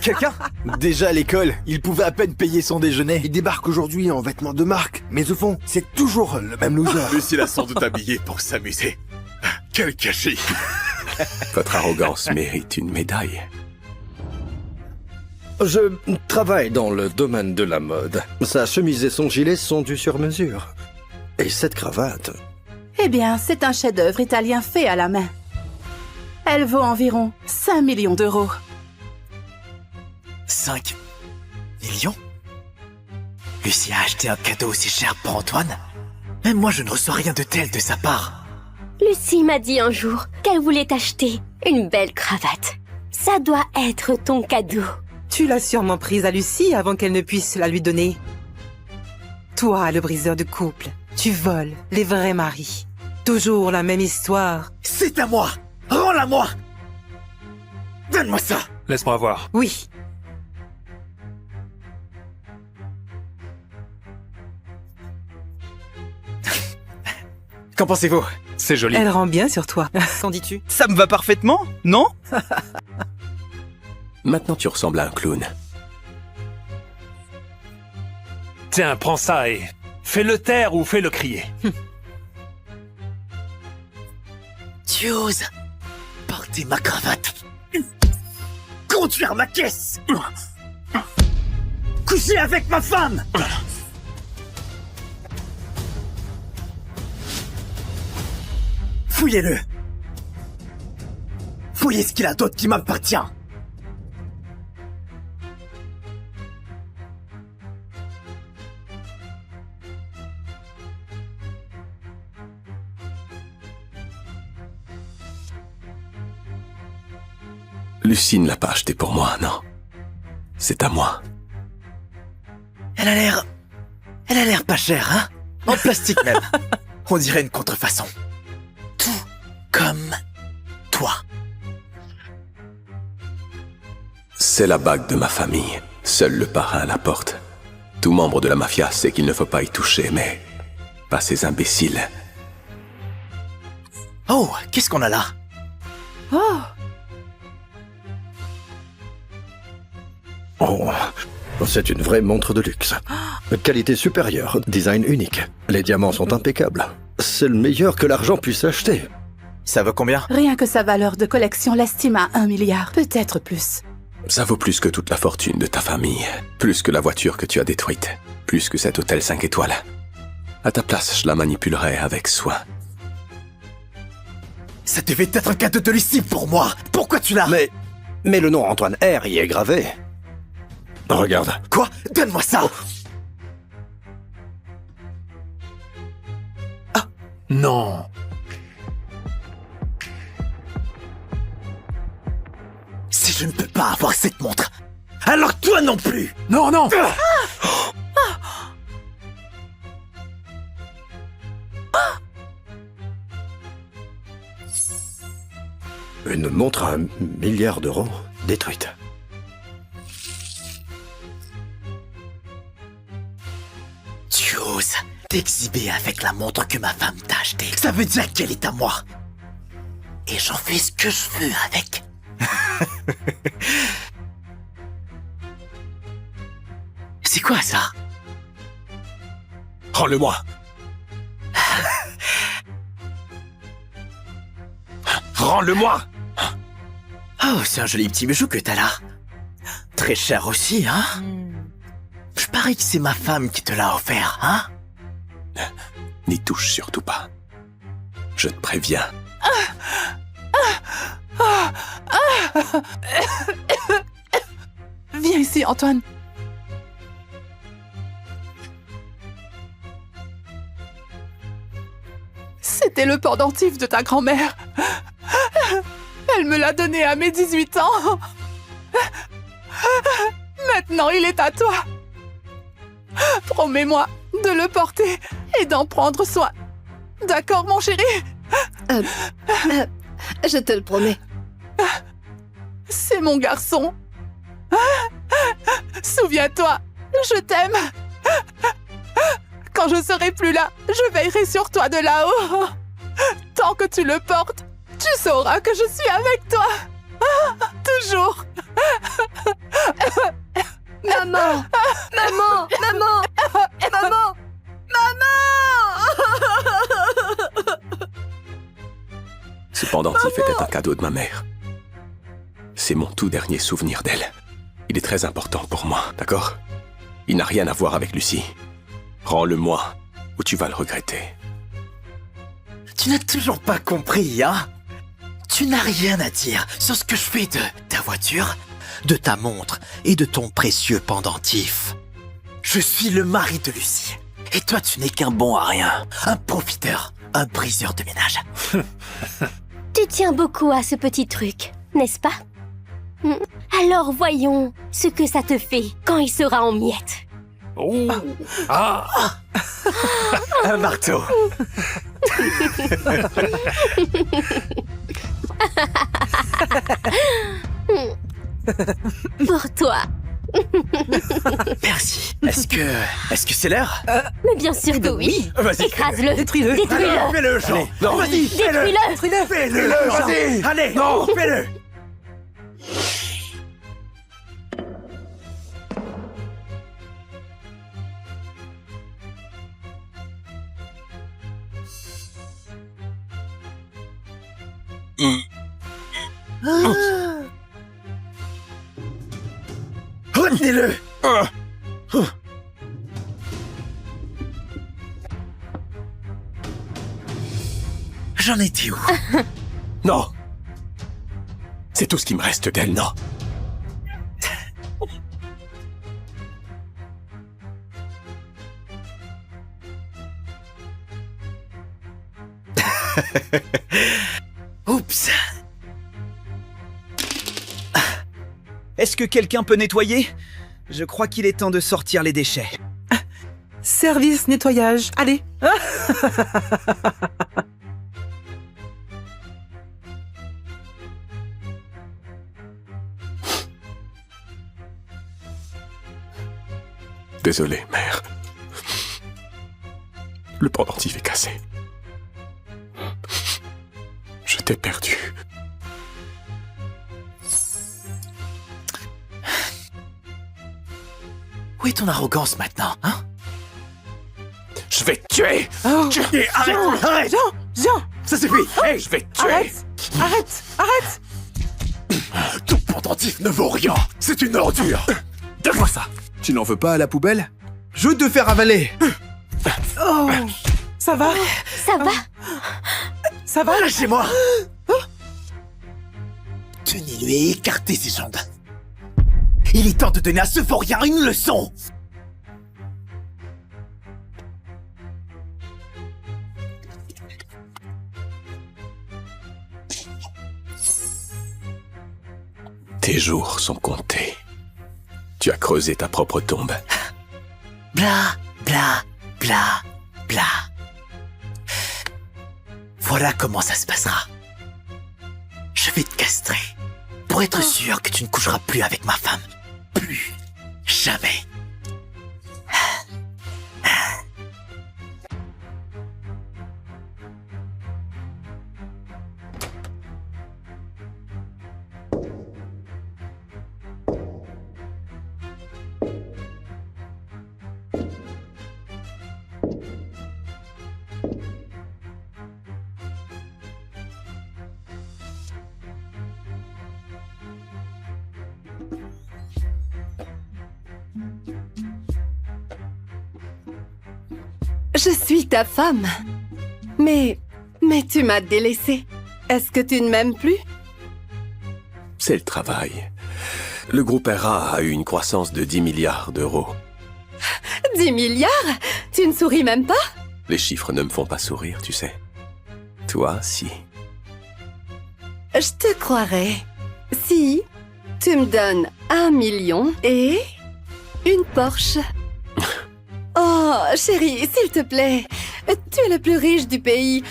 Quelqu'un? Déjà à l'école, il pouvait à peine payer son déjeuner. Il débarque aujourd'hui en vêtements de marque. Mais au fond, c'est toujours le même loser. Lucie l'a sans doute habillé pour s'amuser. Quel gâchis. Votre arrogance mérite une médaille. Je travaille dans le domaine de la mode. Sa chemise et son gilet sont du sur-mesure. Et cette cravate... Eh bien, c'est un chef-d'œuvre italien fait à la main. Elle vaut environ 5 millions d'euros. 5 millions? Lucie a acheté un cadeau aussi cher pour Antoine? Même moi, je ne reçois rien de tel de sa part. Lucie m'a dit un jour qu'elle voulait t'acheter une belle cravate. Ça doit être ton cadeau. Tu l'as sûrement prise à Lucie avant qu'elle ne puisse la lui donner. Toi, le briseur de couple, tu voles les vrais maris. Toujours la même histoire. C'est à moi! Rends-la-moi! Donne-moi ça! Laisse-moi voir. Oui. Qu'en pensez-vous? C'est joli. Elle rend bien sur toi. Qu'en dis-tu? Ça me va parfaitement, non? Maintenant tu ressembles à un clown. Tiens, prends ça et fais-le taire ou fais-le crier. Tu oses porter ma cravate, conduire ma caisse, coucher avec ma femme. Fouillez-le. Fouillez ce qu'il a d'autre qui m'appartient. Lucie ne l'a pas acheté pour moi, non. C'est à moi. Elle a l'air pas chère, hein? En plastique même. On dirait une contrefaçon. Tout comme toi. C'est la bague de ma famille. Seul le parrain la porte. Tout membre de la mafia sait qu'il ne faut pas y toucher, mais pas ces imbéciles. Oh, qu'est-ce qu'on a là? Oh! Oh, c'est une vraie montre de luxe. Qualité supérieure, design unique. Les diamants sont impeccables. C'est le meilleur que l'argent puisse acheter. Ça vaut combien? Rien que sa valeur de collection l'estime à 1 milliard, peut-être plus. Ça vaut plus que toute la fortune de ta famille, plus que la voiture que tu as détruite, plus que cet hôtel 5 étoiles. À ta place, je la manipulerai avec soin. Ça devait être un cadeau de Lucie pour moi. Pourquoi tu l'as... Mais le nom Antoine R y est gravé. Regarde. Quoi? Donne-moi ça. Non. Si je ne peux pas avoir cette montre, alors toi non plus. Non, non. Une montre à 1 milliard d'euros détruite. Tu oses t'exhiber avec la montre que ma femme t'a achetée. Ça veut dire qu'elle est à moi. Et j'en fais ce que je veux avec. C'est quoi ça? Rends-le-moi. Rends-le-moi. Oh, c'est un joli petit bijou que t'as là. Très cher aussi, hein? Je parie que c'est ma femme qui te l'a offert, hein? N'y touche surtout pas. Je te préviens. Viens ici, Antoine. C'était le pendentif de ta grand-mère. Elle me l'a donné à mes 18 ans. Maintenant, il est à toi. Promets-moi de le porter et d'en prendre soin. D'accord, mon chéri? Je te le promets. C'est mon garçon. Souviens-toi, je t'aime. Quand je serai plus là, je veillerai sur toi de là-haut. Tant que tu le portes, tu sauras que je suis avec toi. Toujours. Maman! Maman! Maman! Maman! Ce pendentif était un cadeau de ma mère. C'est mon tout dernier souvenir d'elle. Il est très important pour moi, d'accord? Il n'a rien à voir avec Lucie. Rends-le-moi, ou tu vas le regretter. Tu n'as toujours pas compris, hein? Tu n'as rien à dire sur ce que je fais de ta voiture, de ta montre et de ton précieux pendentif. Je suis le mari de Lucie. Et toi, tu n'es qu'un bon à rien. Un profiteur, un briseur de ménage. Tu tiens beaucoup à ce petit truc, n'est-ce pas? Alors voyons ce que ça te fait quand il sera en miettes. Oh. Ah. Un marteau. Pour toi. Merci. Est-ce que c'est l'heure? Mais bien sûr que oui. Vas-y. Écrase-le. Détruis-le. Détruis-le. Fais-le, Jean. Non. Vas-y, fais-le. Détruis-le. Fais-le, vas-y. Allez, non, fais-le. Retenez-le. J'en étais où? Non. C'est tout ce qui me reste d'elle, non. Oups. Est-ce que quelqu'un peut nettoyer? Je crois qu'il est temps de sortir les déchets. Service nettoyage. Allez. Désolé, mère. Le pendentif est cassé. Je t'ai perdu. Où est ton arrogance maintenant, hein? Je vais te tuer. Oh. Arrête, arrête. Jean, Ça suffit. Hey, Je vais te tuer. arrête. tout pour pendentif ne vaut rien. C'est une ordure. Donne-moi ça. Tu n'en veux pas à la poubelle? Je veux te faire avaler. Oh, ça va? Ça va? Ça va? Lâchez-moi. Tenez-le et écartez ses jambes. Il est temps de donner à ce vaurien une leçon. Tes jours sont comptés. Tu as creusé ta propre tombe. Bla, bla, bla, bla. Voilà comment ça se passera. Je vais te castrer pour être sûr que tu ne coucheras plus avec ma femme. Plus jamais. Je suis ta femme. Mais tu m'as délaissée. Est-ce que tu ne m'aimes plus? C'est le travail. Le groupe RA a eu une croissance de 10 milliards d'euros. 10 milliards? Tu ne souris même pas? Les chiffres ne me font pas sourire, tu sais. Toi, si. Je te croirais. Si tu me donnes 1 million et une Porsche. Oh, chérie, s'il te plaît. Tu es le plus riche du pays.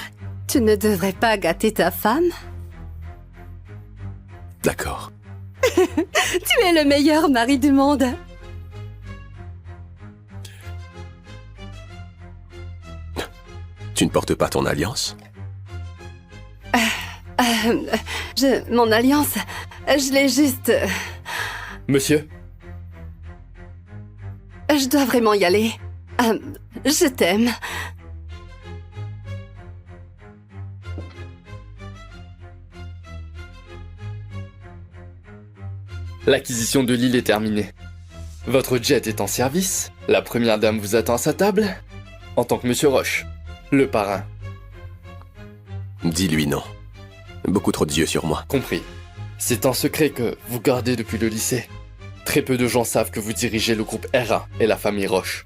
Tu ne devrais pas gâter ta femme? D'accord. Tu es le meilleur mari du monde. Tu ne portes pas ton alliance? Mon alliance, je l'ai juste... Monsieur, Je dois vraiment y aller. Je t'aime. l'acquisition de l'île est terminée. Votre jet est en service. La première dame vous attend à sa table. En tant que Monsieur Roche, le parrain. Dis-lui non. Beaucoup trop d'yeux sur moi. Compris. C'est un secret que vous gardez depuis le lycée. Très peu de gens savent que vous dirigez le groupe RA et la famille Roche.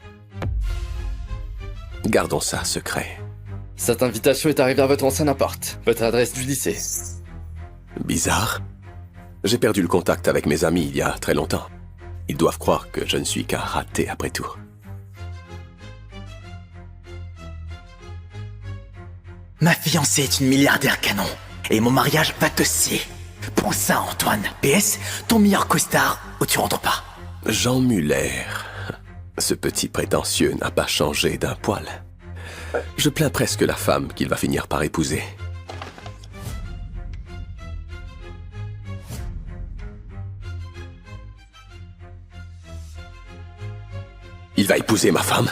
Gardons ça secret. Cette invitation est arrivée à votre ancien appart, votre adresse du lycée. Bizarre. J'ai perdu le contact avec mes amis il y a très longtemps. Ils doivent croire que je ne suis qu'un raté après tout. Ma fiancée est une milliardaire canon. Et mon mariage va te scier. Prends ça, Antoine. PS, ton meilleur costard ou tu rentres pas. Jean Muller. Ce petit prétentieux n'a pas changé d'un poil. Je plains presque la femme qu'il va finir par épouser. Il va épouser ma femme?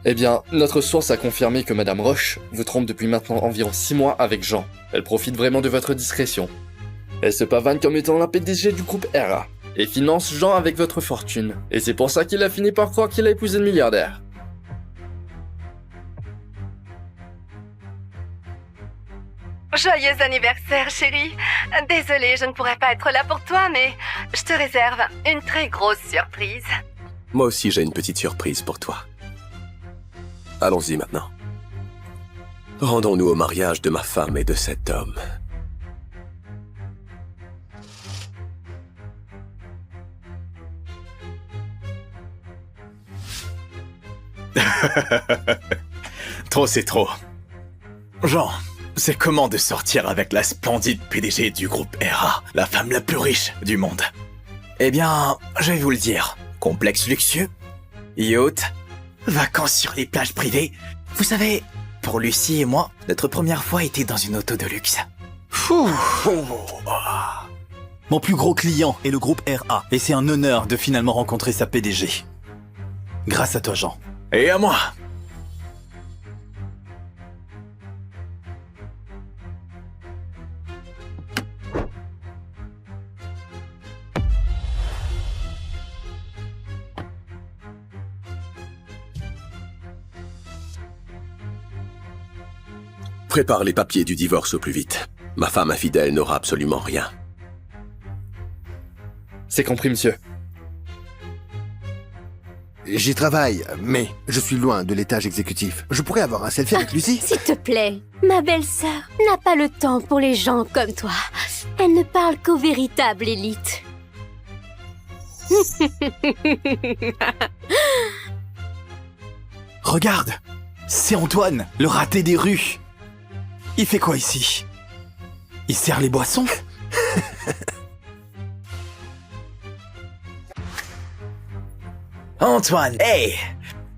Eh bien, notre source a confirmé que Madame Roche vous trompe depuis maintenant environ 6 mois avec Jean. Elle profite vraiment de votre discrétion. Elle se pavane comme étant la PDG du groupe RA et finance Jean avec votre fortune. Et c'est pour ça qu'il a fini par croire qu'il a épousé le milliardaire. Joyeux anniversaire, chérie. Désolée, je ne pourrai pas être là pour toi, mais je te réserve une très grosse surprise. Moi aussi, j'ai une petite surprise pour toi. Allons-y maintenant. Rendons-nous au mariage de ma femme et de cet homme. Trop, c'est trop. Jean, c'est comment de sortir avec la splendide PDG du groupe RA, la femme la plus riche du monde? Eh bien, je vais vous le dire. Complexe luxueux, yacht, vacances sur les plages privées. Vous savez, pour Lucie et moi, notre première fois était dans une auto de luxe. Mon plus gros client est le groupe RA, et c'est un honneur de finalement rencontrer sa PDG. Grâce à toi, Jean. Et à moi. Prépare les papiers du divorce au plus vite. Ma femme infidèle n'aura absolument rien. C'est compris, monsieur. J'y travaille, mais je suis loin de l'étage exécutif. Je pourrais avoir un selfie avec Lucie? S'il te plaît, ma belle-sœur n'a pas le temps pour les gens comme toi. Elle ne parle qu'aux véritables élites. Regarde, c'est Antoine, le raté des rues. Il fait quoi ici? Il sert les boissons? Antoine, hey!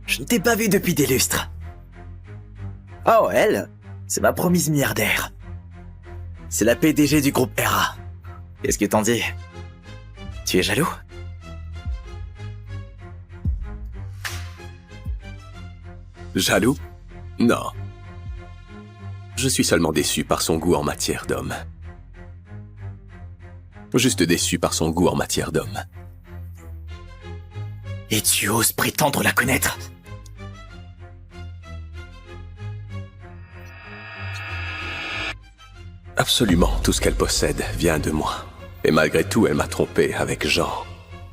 Je ne t'ai pas vu depuis des lustres. Oh, elle, c'est ma promise milliardaire. C'est la PDG du groupe ERA. Qu'est-ce que t'en dis? Tu es jaloux? Jaloux? Non. Je suis seulement déçu par son goût en matière d'homme. Juste déçu par son goût en matière d'homme. Et tu oses prétendre la connaître? Absolument tout ce qu'elle possède vient de moi. Et malgré tout, elle m'a trompé avec Jean.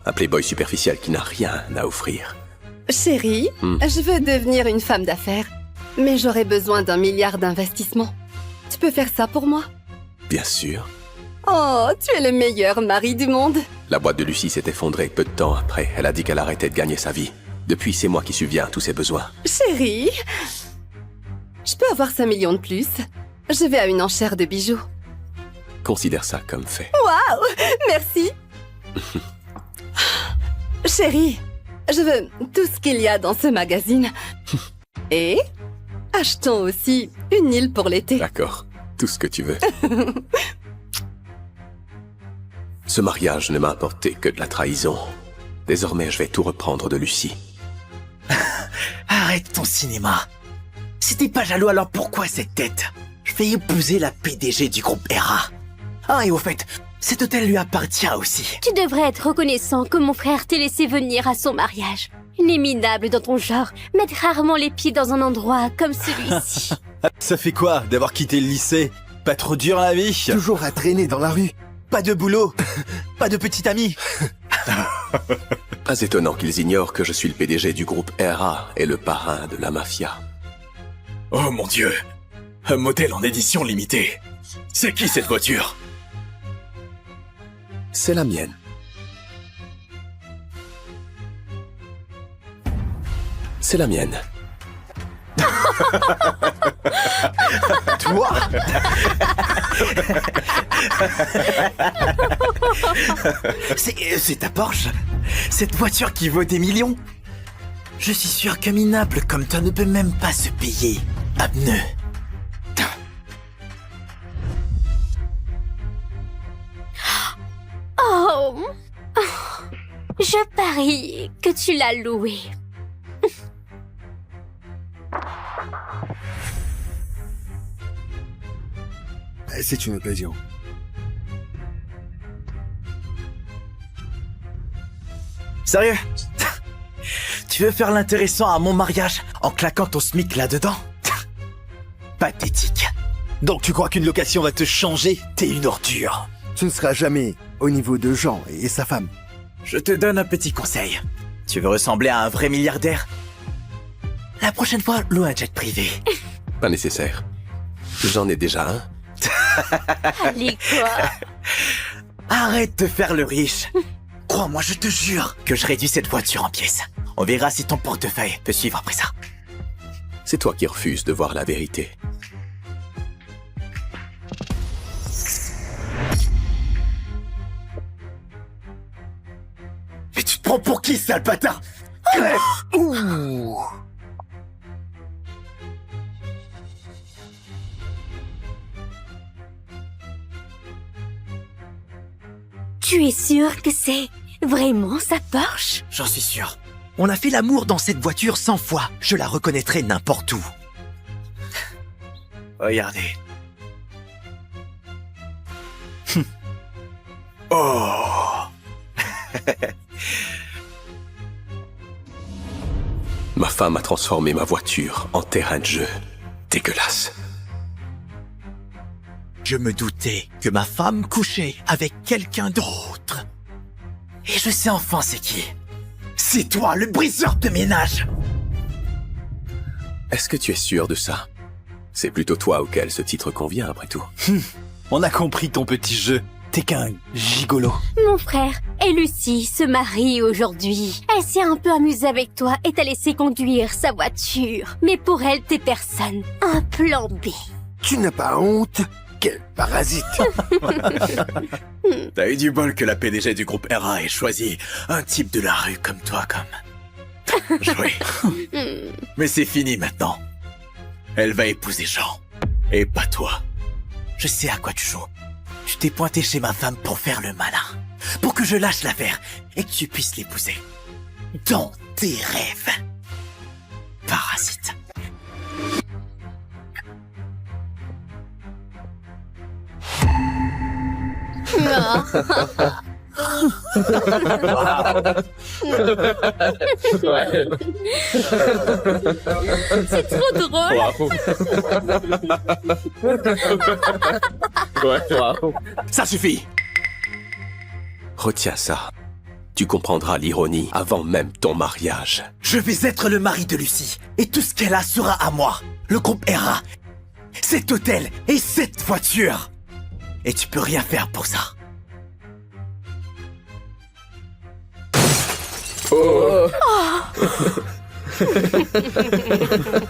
Un playboy superficiel qui n'a rien à offrir. Chérie, je veux devenir une femme d'affaires, mais j'aurais besoin d'1 milliard d'investissements. Tu peux faire ça pour moi? Bien sûr. Oh, tu es le meilleur mari du monde. La boîte de Lucie s'est effondrée peu de temps après. Elle a dit qu'elle arrêtait de gagner sa vie. Depuis, c'est moi qui subviens à tous ses besoins. Chérie, je peux avoir 5 millions de plus. Je vais à une enchère de bijoux. Considère ça comme fait. Waouh, merci. Chérie, je veux tout ce qu'il y a dans ce magazine. Et achetons aussi une île pour l'été. D'accord, tout ce que tu veux. Ce mariage ne m'a apporté que de la trahison. Désormais, je vais tout reprendre de Lucie. Arrête ton cinéma. Si t'es pas jaloux, alors pourquoi cette tête? Je vais épouser la PDG du groupe ERA. Ah, et au fait, cet hôtel lui appartient aussi. Tu devrais être reconnaissant que mon frère t'ait laissé venir à son mariage. Les minables dans ton genre mettent rarement les pieds dans un endroit comme celui-ci. Ça fait quoi d'avoir quitté le lycée? Pas trop dur la vie? Toujours à traîner dans la rue. Pas de boulot? Pas de petit ami? Pas étonnant qu'ils ignorent que je suis le PDG du groupe ERA et le parrain de la mafia. Oh mon Dieu! Un modèle en édition limitée. C'est qui cette voiture? C'est la mienne. C'est la mienne. Toi? C'est ta Porsche? Cette voiture qui vaut des millions? Je suis sûr qu'un minable comme toi ne peut même pas se payer un pneu. Oh, je parie que tu l'as loué. C'est une occasion. Sérieux? Tu veux faire l'intéressant à mon mariage en claquant ton SMIC là-dedans? Pathétique. Donc tu crois qu'une location va te changer? T'es une ordure. Tu ne seras jamais au niveau de Jean et sa femme. Je te donne un petit conseil. Tu veux ressembler à un vrai milliardaire? La prochaine fois, loue un jet privé. Pas nécessaire. J'en ai déjà un. Allez, quoi? Arrête de faire le riche. Crois-moi, je te jure que je réduis cette voiture en pièces. On verra si ton portefeuille peut suivre après ça. C'est toi qui refuses de voir la vérité. Mais tu te prends pour qui, sale bâtard? Ouh. Tu es sûr que c'est vraiment sa Porsche? J'en suis sûr. On a fait l'amour dans cette voiture 100 fois. Je la reconnaîtrai n'importe où. Regardez. Oh. Ma femme a transformé ma voiture en terrain de jeu. Dégueulasse. Je me doutais que ma femme couchait avec quelqu'un d'autre. Et je sais enfin c'est qui. C'est toi, le briseur de ménage. Est-ce que tu es sûr de ça? C'est plutôt toi auquel ce titre convient, après tout. On a compris ton petit jeu. T'es qu'un gigolo. Mon frère et Lucie se marient aujourd'hui. Elle s'est un peu amusée avec toi et t'a laissé conduire sa voiture. Mais pour elle, t'es personne. Un plan B. Tu n'as pas honte? Quel parasite! T'as eu du bol que la PDG du groupe RA ait choisi un type de la rue comme toi, comme... Joué. Mais c'est fini maintenant. Elle va épouser Jean. Et pas toi. Je sais à quoi tu joues. Tu t'es pointé chez ma femme pour faire le malin. Pour que je lâche l'affaire et que tu puisses l'épouser. Dans tes rêves. Parasite. C'est trop drôle. Ça suffit! Retiens ça. Tu comprendras l'ironie avant même ton mariage. Je vais être le mari de Lucie. Et tout ce qu'elle a sera à moi. Le groupe RA. Cet hôtel et cette voiture. Et tu peux rien faire pour ça.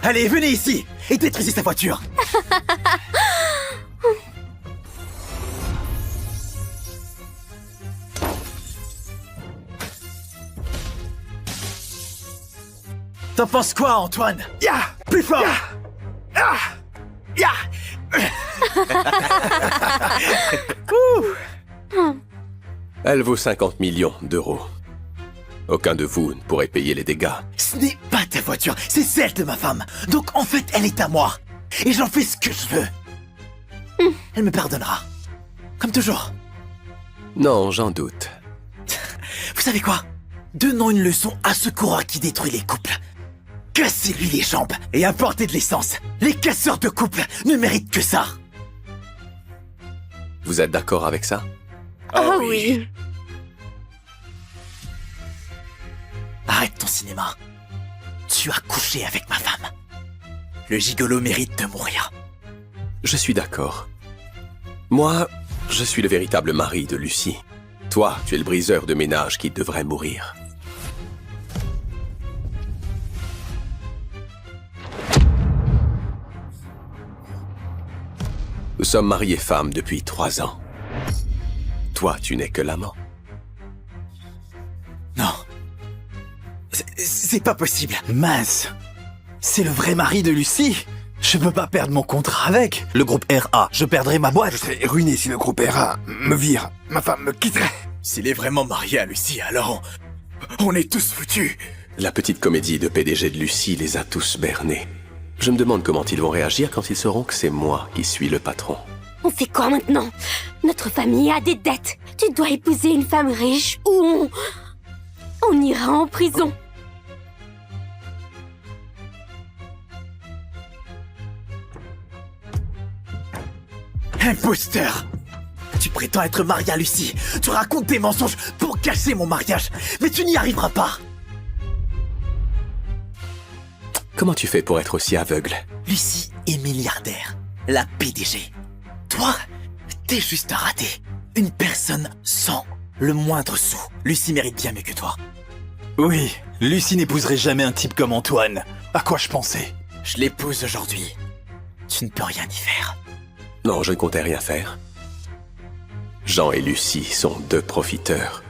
Allez, venez ici et détruisez sa voiture. T'en penses quoi, Antoine? Ya! Plus fort! Ya! Ya! Elle vaut 50 millions d'euros. Aucun de vous ne pourrait payer les dégâts. Ce n'est pas ta voiture, c'est celle de ma femme. Donc en fait, elle est à moi. Et j'en fais ce que je veux. Elle me pardonnera. Comme toujours. Non, j'en doute. Vous savez quoi? Donnons une leçon à ce coureur qui détruit les couples. Cassez-lui les jambes et apportez de l'essence. Les casseurs de couples ne méritent que ça. Vous êtes d'accord avec ça? Ah oui. Arrête ton cinéma. Tu as couché avec ma femme. Le gigolo mérite de mourir. Je suis d'accord. Moi, je suis le véritable mari de Lucie. Toi, tu es le briseur de ménage qui devrait mourir. Nous sommes mariés femmes depuis 3 ans. Toi, tu n'es que l'amant. Non. C'est pas possible. Mince. C'est le vrai mari de Lucie. Je peux pas perdre mon contrat avec. Le groupe RA, je perdrai ma boîte. Je serais ruiné si le groupe RA me vire. Ma femme me quitterait. S'il est vraiment marié à Lucie, alors on est tous foutus. La petite comédie de PDG de Lucie les a tous bernés. Je me demande comment ils vont réagir quand ils sauront que c'est moi qui suis le patron. On fait quoi maintenant? Notre famille a des dettes. Tu dois épouser une femme riche ou on ira en prison. Imposteur! Tu prétends être marié à Lucie. Tu racontes des mensonges pour cacher mon mariage. Mais tu n'y arriveras pas. Comment tu fais pour être aussi aveugle? Lucie est milliardaire. La PDG. Toi, t'es juste un raté. Une personne sans le moindre sou. Lucie mérite bien mieux que toi. Oui, Lucie n'épouserait jamais un type comme Antoine. À quoi je pensais? Je l'épouse aujourd'hui. Tu ne peux rien y faire. Non, je ne comptais rien faire. Jean et Lucie sont 2 profiteurs.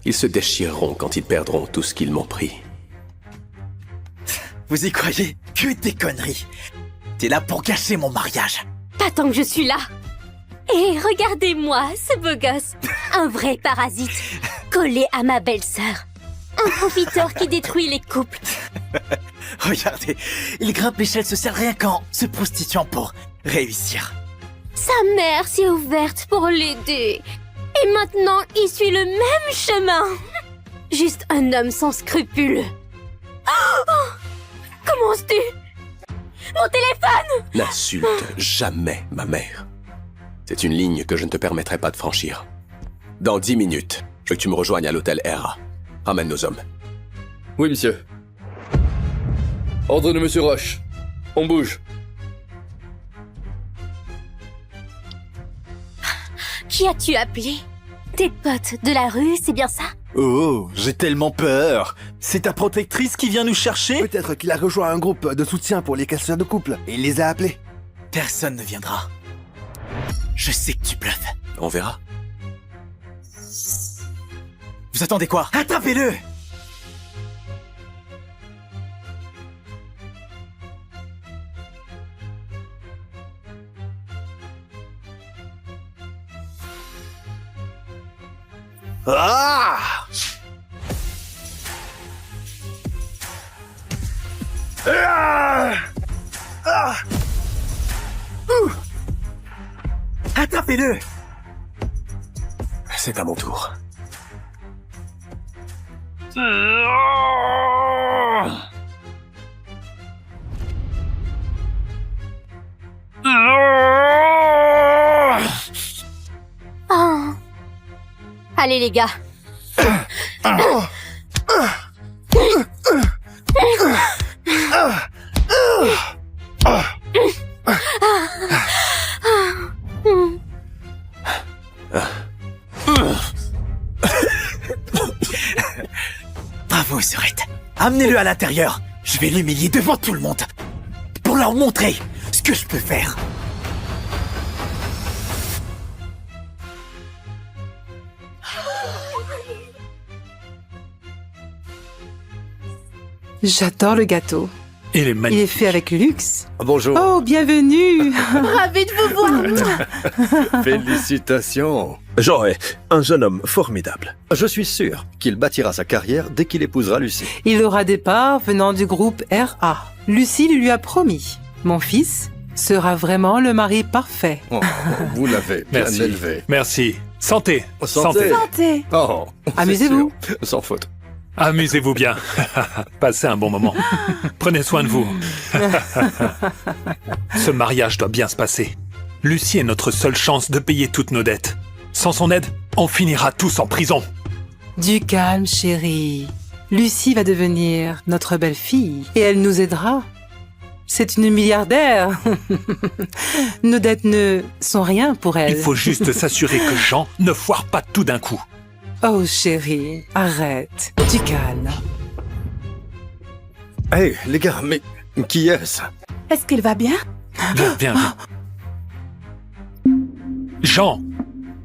Ils se déchireront quand ils perdront tout ce qu'ils m'ont pris. Vous y croyez? Que des conneries. T'es là pour gâcher mon mariage. Pas tant que je suis là. Et regardez-moi, ce beau gosse. Un vrai parasite. Collé à ma belle-sœur. Un profiteur qui détruit les couples. Regardez, il grimpe l'échelle sociale rien qu'en se prostituant pour réussir. Sa mère s'est ouverte pour l'aider. Et maintenant, il suit le même chemin. Juste un homme sans scrupules. Oh, comment oses-tu? Mon téléphone! N'insulte jamais ma mère. C'est une ligne que je ne te permettrai pas de franchir. Dans 10 minutes, je veux que tu me rejoignes à l'hôtel Hera. Ramène nos hommes. Oui, monsieur. Ordre de monsieur Roche. On bouge. Qui as-tu appelé? Tes potes de la rue, c'est bien ça? Oh, j'ai tellement peur. C'est ta protectrice qui vient nous chercher? Peut-être qu'il a rejoint un groupe de soutien pour les casseurs de couple et il les a appelés. Personne ne viendra. Je sais que tu bluffes. On verra. Vous attendez quoi? Attrapez-le! Ah! Ah! Ah! Attrapez-le! C'est à mon tour. Oh. Allez les gars. Bravo, Sorette. Amenez-le à l'intérieur. Je vais l'humilier devant tout le monde. Pour leur montrer ce que je peux faire. J'adore le gâteau. Il est Il est magnifique. fait avec luxe. Bonjour. Oh, bienvenue. Ravie de vous voir. Félicitations. Jean est un jeune homme formidable. Je suis sûr qu'il bâtira sa carrière dès qu'il épousera Lucie. Il aura des parts venant du groupe RA. Lucie le lui a promis. Mon fils sera vraiment le mari parfait. Oh, vous l'avez bien Merci. élevé. Merci. Santé. Santé. Santé. Oh, c'est Amusez-vous. sûr. Sans faute. Amusez-vous bien. Passez un bon moment. Prenez soin de vous. Ce mariage doit bien se passer. Lucie est notre seule chance de payer toutes nos dettes. Sans son aide, on finira tous en prison. Du calme, chérie. Lucie va devenir notre belle-fille et elle nous aidera. C'est une milliardaire. Nos dettes ne sont rien pour elle. Il faut juste s'assurer que Jean ne foire pas tout d'un coup. Oh chérie, arrête. Du calme. Hey, les gars, mais qui est-ce? Est-ce qu'elle va bien? Viens, viens, viens. Jean,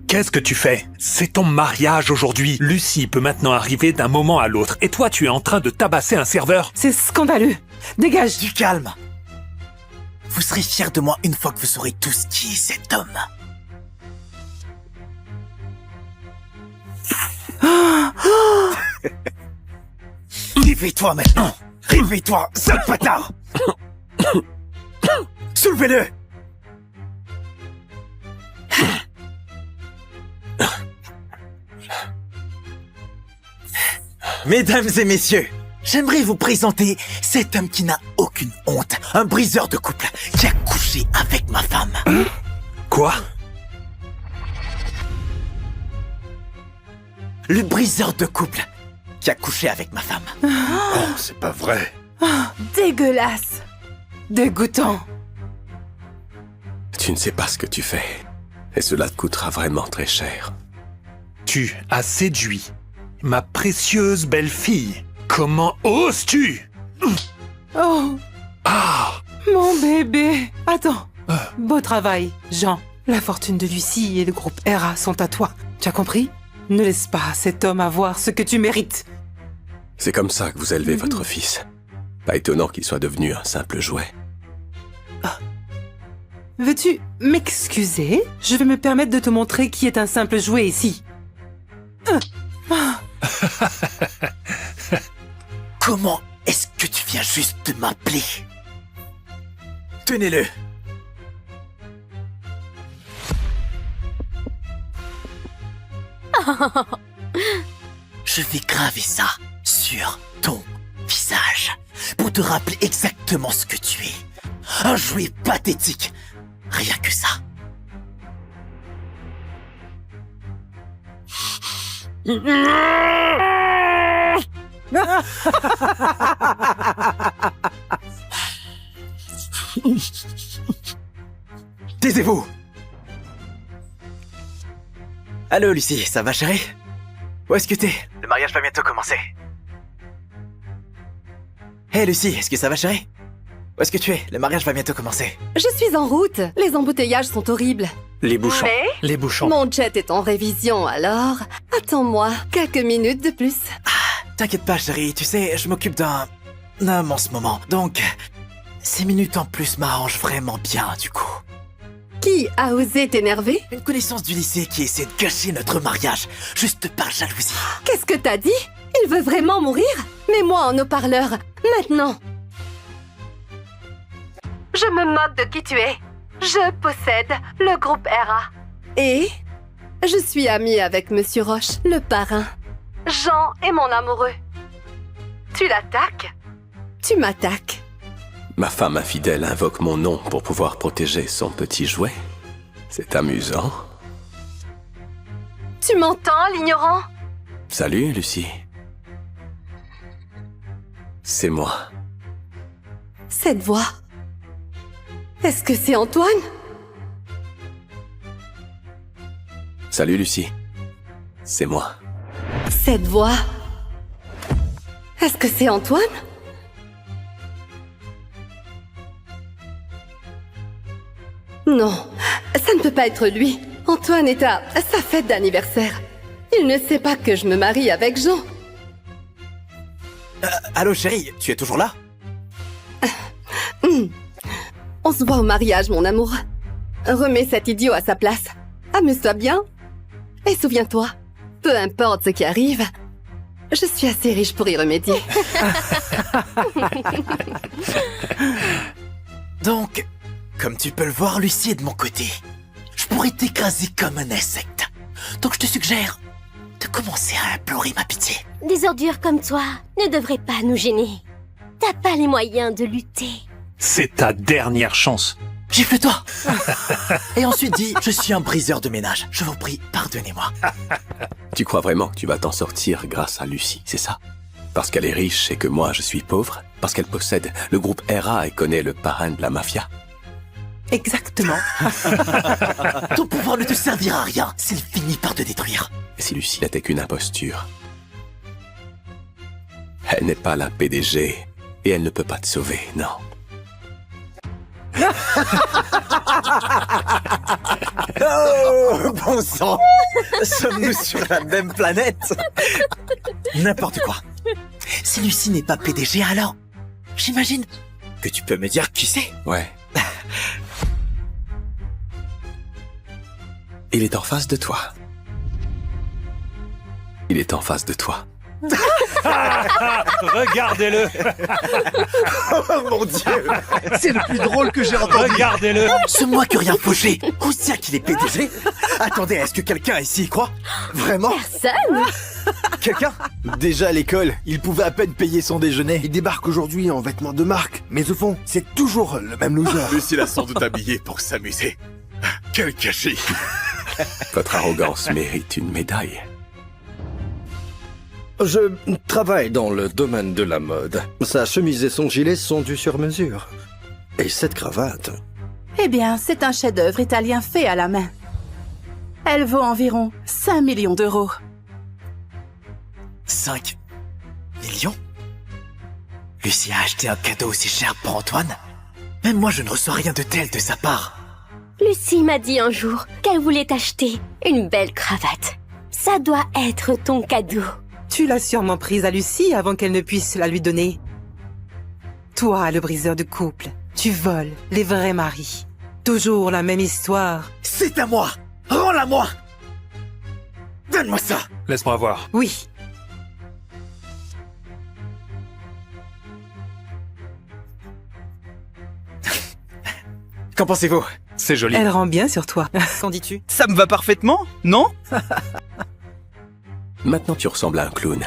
qu'est-ce que tu fais? C'est ton mariage aujourd'hui. Lucie peut maintenant arriver d'un moment à l'autre. Et toi, tu es en train de tabasser un serveur? C'est scandaleux. Dégage. Du calme. Vous serez fiers de moi une fois que vous saurez tous qui est cet homme. Réveille-toi maintenant. Réveille-toi, sale bâtard. Soulevez-le. Mesdames et messieurs, j'aimerais vous présenter cet homme qui n'a aucune honte, un briseur de couple qui a couché avec ma femme. Quoi? Le briseur de couple qui a couché avec ma femme. Oh, c'est pas vrai. Dégueulasse. Dégoûtant. Tu ne sais pas ce que tu fais. Et cela te coûtera vraiment très cher. Tu as séduit ma précieuse belle-fille. Comment oses-tu? Oh, Ah! mon bébé. Attends. Beau travail, Jean. La fortune de Lucie et le groupe RA sont à toi. Tu as compris? Ne laisse pas cet homme avoir ce que tu mérites. C'est comme ça que vous élevez votre fils. Pas étonnant qu'il soit devenu un simple jouet. Veux-tu m'excuser? Je vais me permettre de te montrer qui est un simple jouet ici. Comment est-ce que tu viens juste de m'appeler? Tenez-le. Je vais graver ça sur ton visage pour te rappeler exactement ce que tu es. Un jouet pathétique. Rien que ça. Taisez-vous! Allô, Lucie, ça va, chérie? Où est-ce que t'es? Le mariage va bientôt commencer. Hé, Lucie, est-ce que ça va, chérie? Où est-ce que tu es? Le mariage va bientôt commencer. Je suis en route. Les embouteillages sont horribles. Les bouchons. Mais Les bouchons. mon jet est en révision, alors attends-moi quelques minutes de plus. T'inquiète pas, chérie, tu sais, je m'occupe d'un homme en ce moment. Donc, ces minutes en plus m'arrangent vraiment bien, du coup. Qui a osé t'énerver? Une connaissance du lycée qui essaie de gâcher notre mariage, juste par jalousie. Qu'est-ce que t'as dit? Il veut vraiment mourir? Mets-moi en haut-parleur, maintenant. Je me moque de qui tu es. Je possède le groupe RA. Et je suis amie avec Monsieur Roche, le parrain. Jean est mon amoureux. Tu l'attaques? Tu m'attaques. Ma femme infidèle invoque mon nom pour pouvoir protéger son petit jouet. C'est amusant. Tu m'entends, l'ignorant? Salut, Lucie. C'est moi. Cette voix. Est-ce que c'est Antoine? Salut, Lucie. C'est moi. Cette voix. Est-ce que c'est Antoine? Non, ça ne peut pas être lui. Antoine est à sa fête d'anniversaire. Il ne sait pas que je me marie avec Jean. Allô, chérie, tu es toujours là? On se voit au mariage, mon amour. Remets cet idiot à sa place. Amuse-toi bien. Et souviens-toi, peu importe ce qui arrive, je suis assez riche pour y remédier. Donc, comme tu peux le voir, Lucie est de mon côté. Je pourrais t'écraser comme un insecte. Donc je te suggère de commencer à implorer ma pitié. Des ordures comme toi ne devraient pas nous gêner. T'as pas les moyens de lutter. C'est ta dernière chance. Gifle-toi. Et ensuite dis, je suis un briseur de ménage. Je vous prie, pardonnez-moi. Tu crois vraiment que tu vas t'en sortir grâce à Lucie, c'est ça? Parce qu'elle est riche et que moi je suis pauvre? Parce qu'elle possède le groupe RA et connaît le parrain de la mafia? Exactement. Ton pouvoir ne te servira à rien s'il finit par te détruire. Et si Lucie n'était qu'une imposture? Elle n'est pas la PDG et elle ne peut pas te sauver, non. Oh, bon sang! Sommes-nous sur la même planète? N'importe quoi. Si Lucie n'est pas PDG, alors j'imagine que tu peux me dire qui c'est? Ouais. Il est en face de toi. Il est en face de toi. Regardez-le. Oh mon Dieu! C'est le plus drôle que j'ai entendu. Regardez-le. C'est moi qui ai rien fauché. Où c'est qu'il est PDG? Attendez, est-ce que quelqu'un ici y croit? Vraiment? Personne? Quelqu'un? Déjà à l'école, il pouvait à peine payer son déjeuner. Il débarque aujourd'hui en vêtements de marque, mais au fond, c'est toujours le même loser. Lucie l'a sans doute habillé pour s'amuser. Quel gâchis! Votre arrogance mérite une médaille. Je travaille dans le domaine de la mode. Sa chemise et son gilet sont du sur-mesure. Et cette cravate... Eh bien, c'est un chef-d'œuvre italien fait à la main. Elle vaut environ 5 millions d'euros. 5 millions? Lucie a acheté un cadeau aussi cher pour Antoine? Même moi, je ne reçois rien de tel de sa part. Lucie m'a dit un jour qu'elle voulait acheter une belle cravate. Ça doit être ton cadeau. Tu l'as sûrement prise à Lucie avant qu'elle ne puisse la lui donner. Toi, le briseur de couple, tu voles les vrais maris. Toujours la même histoire. C'est à moi! Rends-la moi! Donne-moi ça! Laisse-moi voir. Oui. Qu'en pensez-vous? C'est joli. Elle rend bien sur toi. Qu'en dis-tu? Ça me va parfaitement, non? Maintenant tu ressembles à un clown.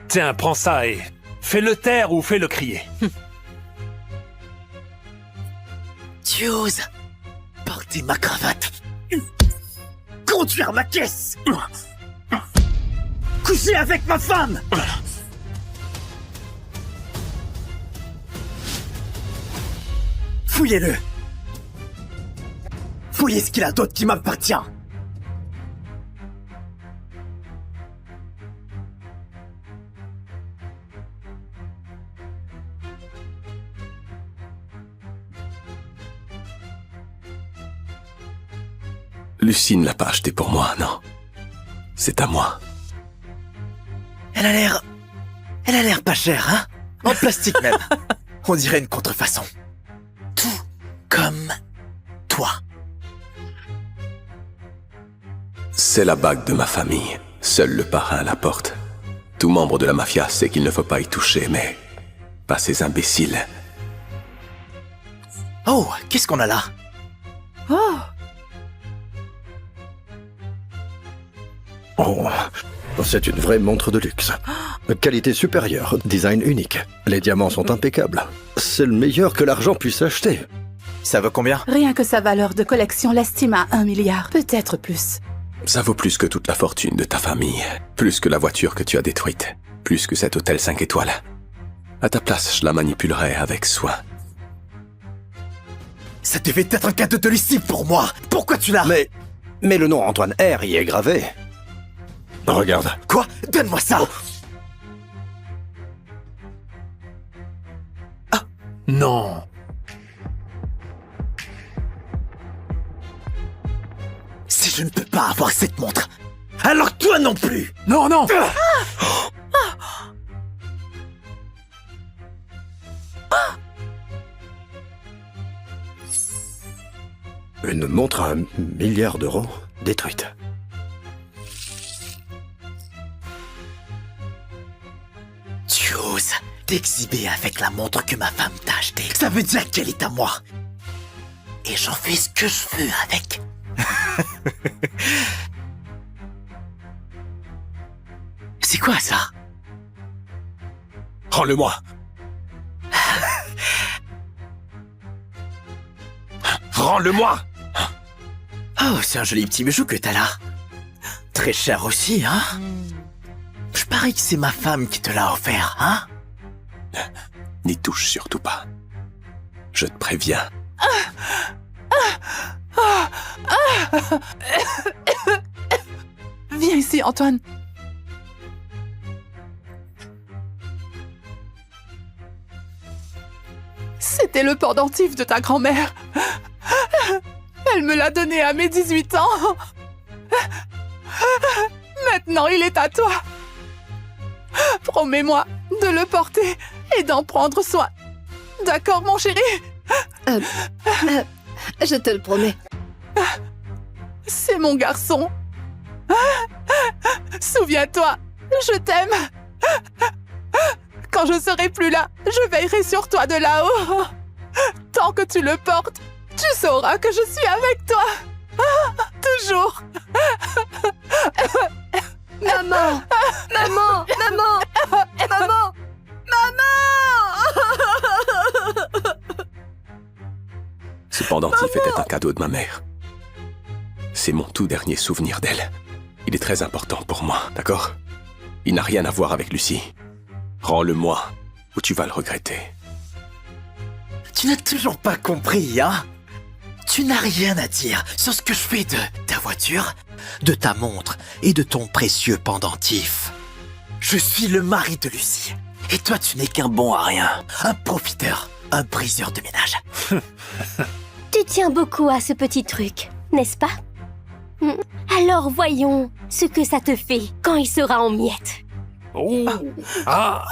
Tiens, prends ça et fais-le taire ou fais-le crier. Tu oses porter ma cravate conduire ma caisse, coucher avec ma femme. Fouillez-le. Fouillez ce qu'il a d'autre qui m'appartient. Lucie ne l'a pas acheté pour moi, non. C'est à moi. Elle a l'air pas chère, hein? En plastique même. On dirait une contrefaçon. Tout comme toi. C'est la bague de ma famille. Seul le parrain la porte. Tout membre de la mafia sait qu'il ne faut pas y toucher, mais pas ces imbéciles. Oh, qu'est-ce qu'on a là? Oh, Oh, c'est une vraie montre de luxe. Qualité supérieure, design unique. Les diamants sont impeccables. C'est le meilleur que l'argent puisse acheter. Ça vaut combien? Rien que sa valeur de collection l'estime à 1 milliard, peut-être plus. Ça vaut plus que toute la fortune de ta famille. Plus que la voiture que tu as détruite. Plus que cet hôtel 5 étoiles. À ta place, je la manipulerai avec soin. Ça devait être un cadeau de Lucie pour moi. Pourquoi tu l'as? Mais le nom Antoine R y est gravé. Regarde. Quoi? Donne-moi ça. Non. Si je ne peux pas avoir cette montre, alors toi non plus. Non, non. Une montre à 1 milliard d'euros détruite. Tu oses t'exhiber avec la montre que ma femme t'a achetée. Ça veut dire qu'elle est à moi. Et j'en fais ce que je veux avec. C'est quoi ça? Rends-le-moi. Rends-le-moi. Oh, c'est un joli petit bijou que t'as là. Très cher aussi, hein? Je parie que c'est ma femme qui te l'a offert, hein? N'y touche surtout pas. Je te préviens. Viens ici, Antoine. C'était le pendentif de ta grand-mère. Elle me l'a donné à mes 18 ans. Maintenant, il est à toi. Promets-moi de le porter et d'en prendre soin. D'accord, mon chéri? Je te le promets. C'est mon garçon. Souviens-toi, je t'aime. Quand je serai plus là, je veillerai sur toi de là-haut. Tant que tu le portes, tu sauras que je suis avec toi. Toujours. Maman! Maman! Maman! Maman! Ce pendentif était un cadeau de ma mère. C'est mon tout dernier souvenir d'elle. Il est très important pour moi, d'accord? Il n'a rien à voir avec Lucie. Rends-le-moi, ou tu vas le regretter. Tu n'as toujours pas compris, hein? Tu n'as rien à dire sur ce que je fais de ta voiture, de ta montre et de ton précieux pendentif. Je suis le mari de Lucie. Et toi, tu n'es qu'un bon à rien. Un profiteur, un briseur de ménage. Tu tiens beaucoup à ce petit truc, n'est-ce pas? Alors voyons ce que ça te fait quand il sera en miettes. Oh. Ah.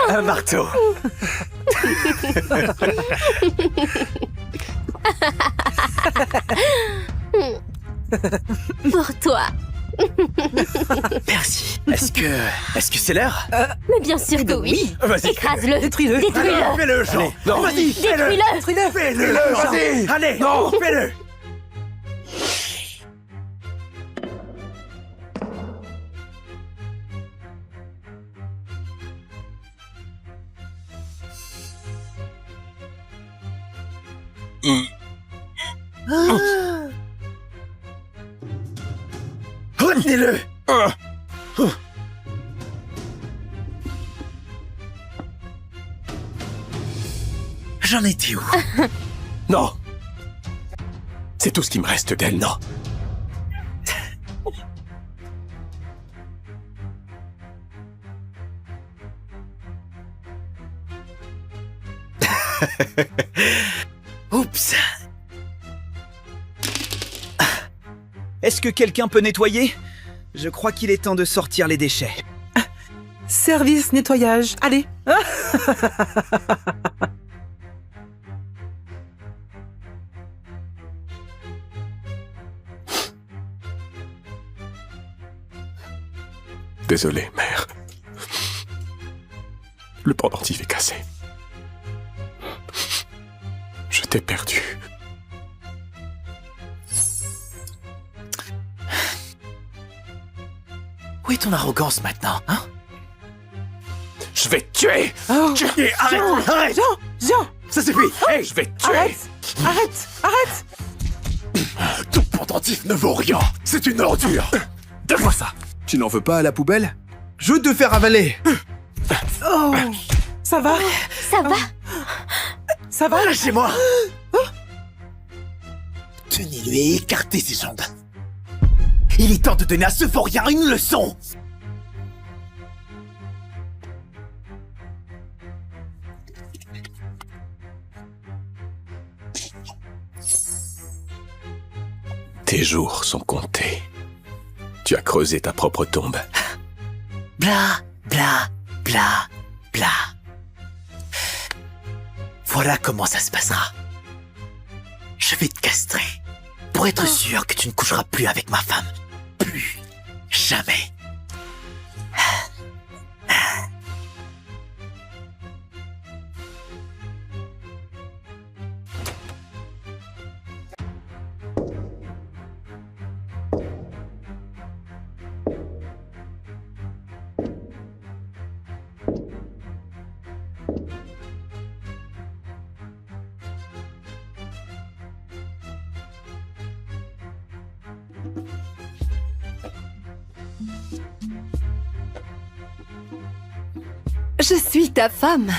Un marteau. Pour toi. Merci. Est-ce que c'est l'heure? Mais bien sûr que oui. Vas-y, écrase-le. Détruis-le. Détruis-le. Fais-le, Jean. Non, Vas-y, Détruis-le. fais-le, vas-y. Allez, non, fais-le. J'en étais où? Non. C'est tout ce qui me reste d'elle, non? Oups. Est-ce que quelqu'un peut nettoyer? Je crois qu'il est temps de sortir les déchets. Service nettoyage, allez. Désolé, mère. Le pendentif est cassé. Je t'ai perdu. Où est ton arrogance maintenant, hein? Je vais te tuer! Oh, Arrête! Jean, Ça suffit! Hey, je vais te tuer! arrête. Ton pendentif ne vaut rien. C'est une ordure. Donne-moi ça! Tu n'en veux pas à la poubelle? Je veux te faire avaler. Oh, ça va? Ça va? Ça va? Lâchez-moi! Tenez-le et écartez ses jambes. Il est temps de donner à ce vaurien une leçon! Tes jours sont comptés. Tu as creusé ta propre tombe. Bla, bla, bla, bla. Voilà comment ça se passera. Je vais te castrer pour être sûr que tu ne coucheras plus avec ma femme. Plus jamais. Je suis ta femme.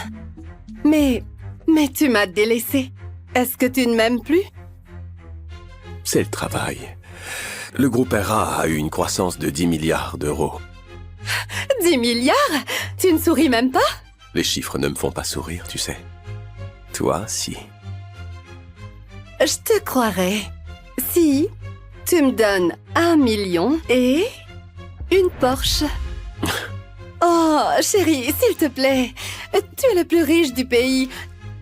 Mais tu m'as délaissée. Est-ce que tu ne m'aimes plus? C'est le travail. Le groupe RA a eu une croissance de 10 milliards d'euros. 10 milliards? Tu ne souris même pas? Les chiffres ne me font pas sourire, tu sais. Toi, si. Je te croirais. Si tu me donnes 1 million et une Porsche. Oh, chérie, s'il te plaît. Tu es le plus riche du pays.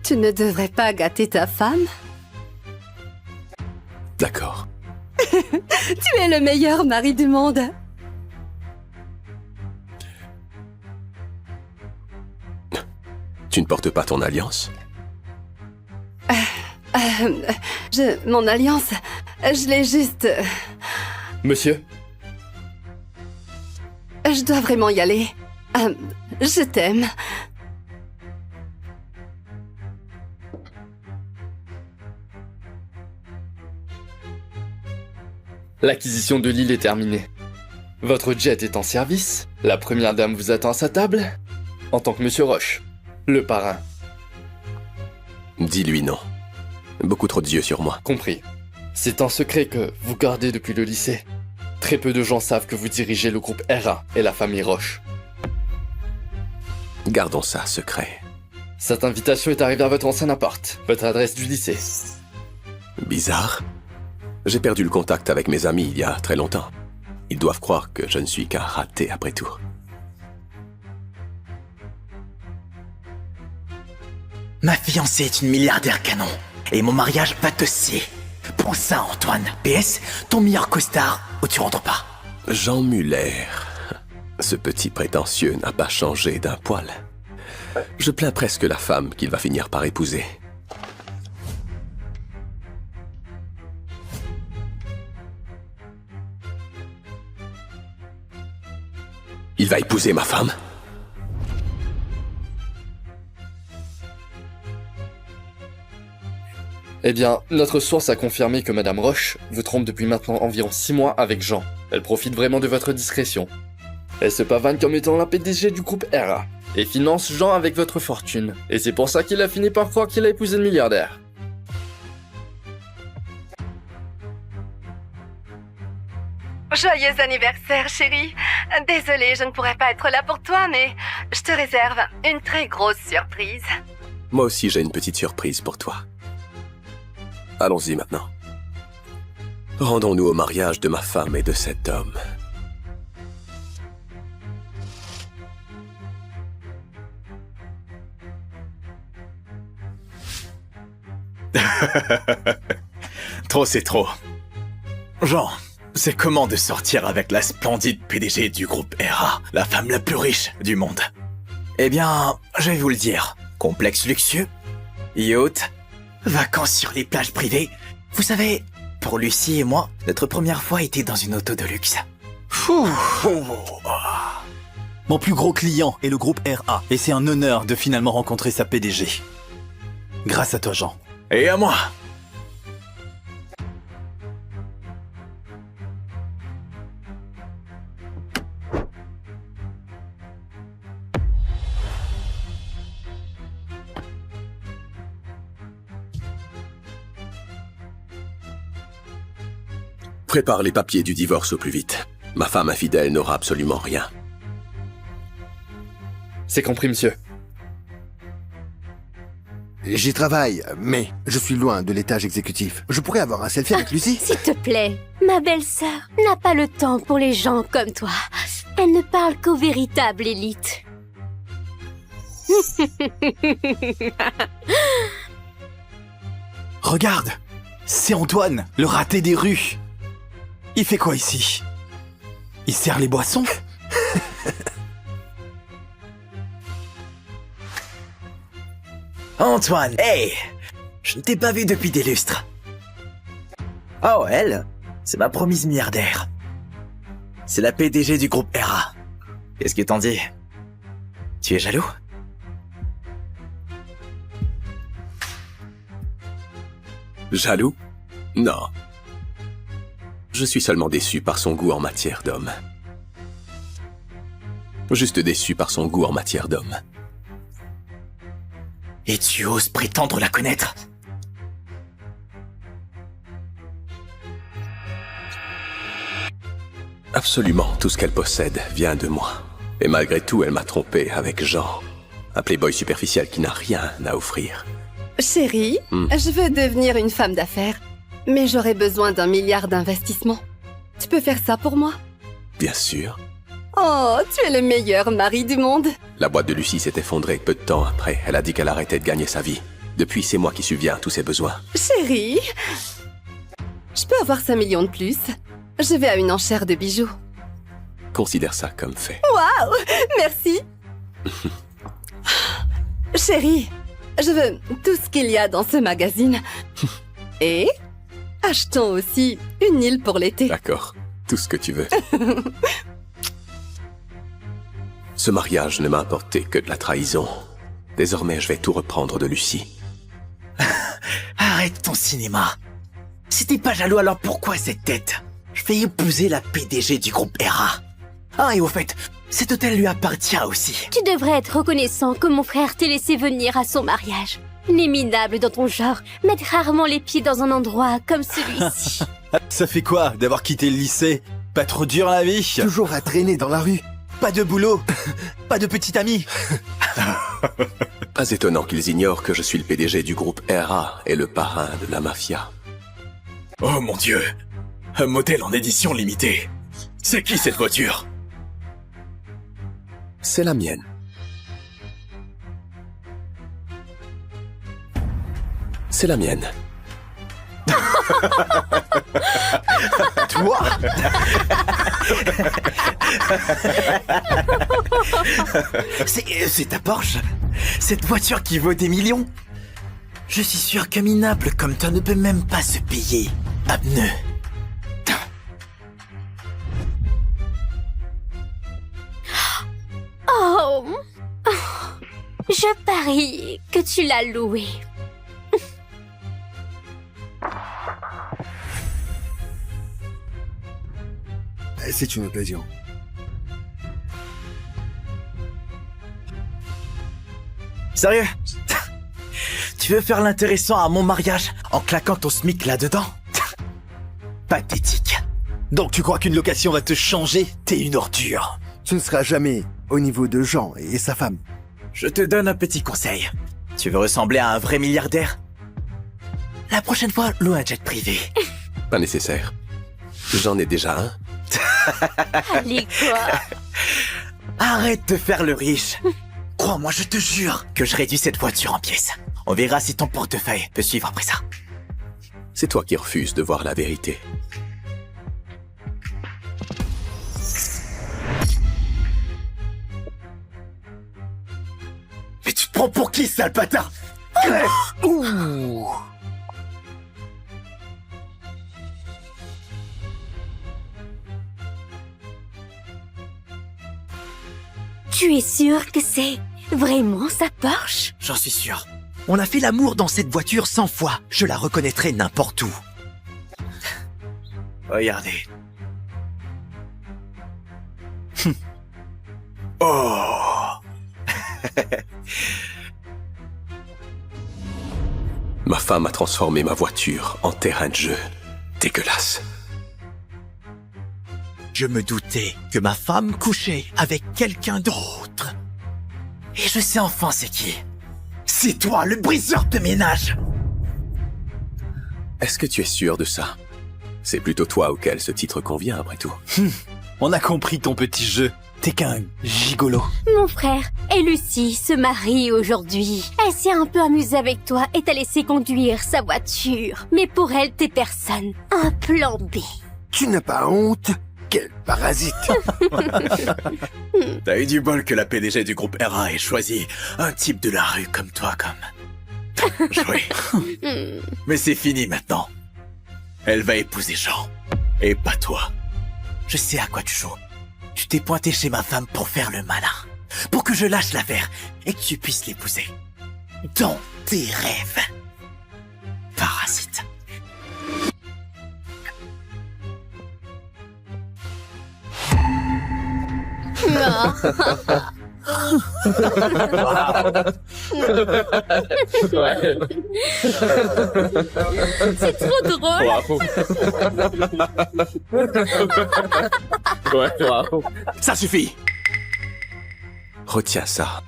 Tu ne devrais pas gâter ta femme? D'accord. Tu es le meilleur mari du monde. Tu ne portes pas ton alliance? Mon alliance, je l'ai juste... Monsieur? Je dois vraiment y aller. Je t'aime. L'acquisition de l'île est terminée. Votre jet est en service. La première dame vous attend à sa table. En tant que Monsieur Roche, le parrain. Dis-lui non. Beaucoup trop d'yeux sur moi. Compris. C'est un secret que vous gardez depuis le lycée. Très peu de gens savent que vous dirigez le groupe RA et la famille Roche. Gardons ça secret. Cette invitation est arrivée à votre ancien appart, votre adresse du lycée. Bizarre. J'ai perdu le contact avec mes amis il y a très longtemps. Ils doivent croire que je ne suis qu'un raté après tout. Ma fiancée est une milliardaire canon. Et mon mariage va te scier. Prends ça, Antoine. PS, ton meilleur costard, ou tu rentres pas. Jean Muller. Ce petit prétentieux n'a pas changé d'un poil. Je plains presque la femme qu'il va finir par épouser. Il va épouser ma femme? Eh bien, notre source a confirmé que Madame Roche vous trompe depuis maintenant environ 6 mois avec Jean. Elle profite vraiment de votre discrétion. Elle se pavane comme étant la PDG du groupe RA. et finance Jean avec votre fortune. Et c'est pour ça qu'il a fini par croire qu'il a épousé le milliardaire. Joyeux anniversaire, chérie. Désolée, je ne pourrais pas être là pour toi, mais je te réserve une très grosse surprise. Moi aussi, j'ai une petite surprise pour toi. Allons-y maintenant. Rendons-nous au mariage de ma femme et de cet homme. Trop, c'est trop. Jean, c'est comment de sortir avec la splendide PDG du groupe RA, la femme la plus riche du monde? Eh bien, je vais vous le dire. Complexe luxueux, yacht, vacances sur les plages privées. Vous savez, pour Lucie et moi, notre première fois était dans une auto de luxe. Mon plus gros client est le groupe RA, et c'est un honneur de finalement rencontrer sa PDG. Grâce à toi, Jean. Et à moi. Prépare les papiers du divorce au plus vite. Ma femme infidèle n'aura absolument rien. C'est compris, monsieur. J'y travaille, mais je suis loin de l'étage exécutif. Je pourrais avoir un selfie avec Lucie? S'il te plaît, ma belle-sœur n'a pas le temps pour les gens comme toi. Elle ne parle qu'aux véritables élites. Regarde, c'est Antoine, le raté des rues. Il fait quoi ici? Il sert les boissons? Antoine, hey! Je ne t'ai pas vu depuis des lustres. Oh, elle, c'est ma promise milliardaire. C'est la PDG du groupe RA. Qu'est-ce que t'en dis? Tu es jaloux? Jaloux? Non. Je suis seulement déçu par son goût en matière d'homme. Juste déçu par son goût en matière d'homme. Et tu oses prétendre la connaître? Absolument, tout ce qu'elle possède vient de moi. Et malgré tout, elle m'a trompé avec Jean, un playboy superficiel qui n'a rien à offrir. Chérie, je veux devenir une femme d'affaires, mais j'aurais besoin d'1 milliard d'investissements. Tu peux faire ça pour moi? Bien sûr. Oh, tu es le meilleur mari du monde. La boîte de Lucie s'est effondrée peu de temps après. Elle a dit qu'elle arrêtait de gagner sa vie. Depuis, c'est moi qui subviens à tous ses besoins. Chérie, je peux avoir 5 millions de plus? Je vais à une enchère de bijoux. Considère ça comme fait. Waouh, merci. Chérie, je veux tout ce qu'il y a dans ce magazine. Et achetons aussi une île pour l'été. D'accord, tout ce que tu veux. Ce mariage ne m'a apporté que de la trahison. Désormais, je vais tout reprendre de Lucie. Arrête ton cinéma. Si t'es pas jaloux, alors pourquoi cette tête? Je vais épouser la PDG du groupe RA. Ah, et au fait, cet hôtel lui appartient aussi. Tu devrais être reconnaissant que mon frère t'ait laissé venir à son mariage. Les minables dans ton genre mettent rarement les pieds dans un endroit comme celui-ci. Ça fait quoi d'avoir quitté le lycée? Pas trop dur la vie? Toujours à traîner dans la rue. Pas de boulot? Pas de petit ami? Pas étonnant qu'ils ignorent que je suis le PDG du groupe RA et le parrain de la mafia. Oh mon Dieu! Un motel en édition limitée. C'est qui cette voiture? C'est la mienne. C'est la mienne. Toi? C'est ta Porsche? Cette voiture qui vaut des millions? Je suis sûr qu'un minable comme toi ne peut même pas se payer un pneu. Oh, je parie que tu l'as loué. C'est une occasion. Sérieux? Tu veux faire l'intéressant à mon mariage en claquant ton SMIC là-dedans? Pathétique. Donc tu crois qu'une location va te changer? T'es une ordure. Tu ne seras jamais au niveau de Jean et sa femme. Je te donne un petit conseil. Tu veux ressembler à un vrai milliardaire? La prochaine fois, loue un jet privé. Pas nécessaire. J'en ai déjà un. Allez, quoi? Arrête de faire le riche. Crois-moi, je te jure que je réduis cette voiture en pièces. On verra si ton portefeuille peut suivre après ça. C'est toi qui refuses de voir la vérité. Mais tu te prends pour qui, sale bâtard? Ouh. Tu es sûr que c'est vraiment sa Porsche? J'en suis sûr. On a fait l'amour dans cette voiture 100 fois. Je la reconnaîtrai n'importe où. Regardez. Oh. Ma femme a transformé ma voiture en terrain de jeu. Dégueulasse. Je me doutais que ma femme couchait avec quelqu'un d'autre. Et je sais enfin c'est qui. C'est toi, le briseur de ménage. Est-ce que tu es sûr de ça? C'est plutôt toi auquel ce titre convient, après tout. On a compris ton petit jeu. T'es qu'un gigolo. Mon frère et Lucie se marient aujourd'hui. Elle s'est un peu amusée avec toi et t'a laissé conduire sa voiture. Mais pour elle, t'es personne. Un plan B. Tu n'as pas honte? Quel parasite! T'as eu du bol que la PDG du groupe RA ait choisi un type de la rue comme toi, comme... Joué. Mais c'est fini maintenant. Elle va épouser Jean. Et pas toi. Je sais à quoi tu joues. Tu t'es pointé chez ma femme pour faire le malin. Pour que je lâche l'affaire et que tu puisses l'épouser. Dans tes rêves. Parasite. C'est trop drôle. Ça suffit. Retiens ça.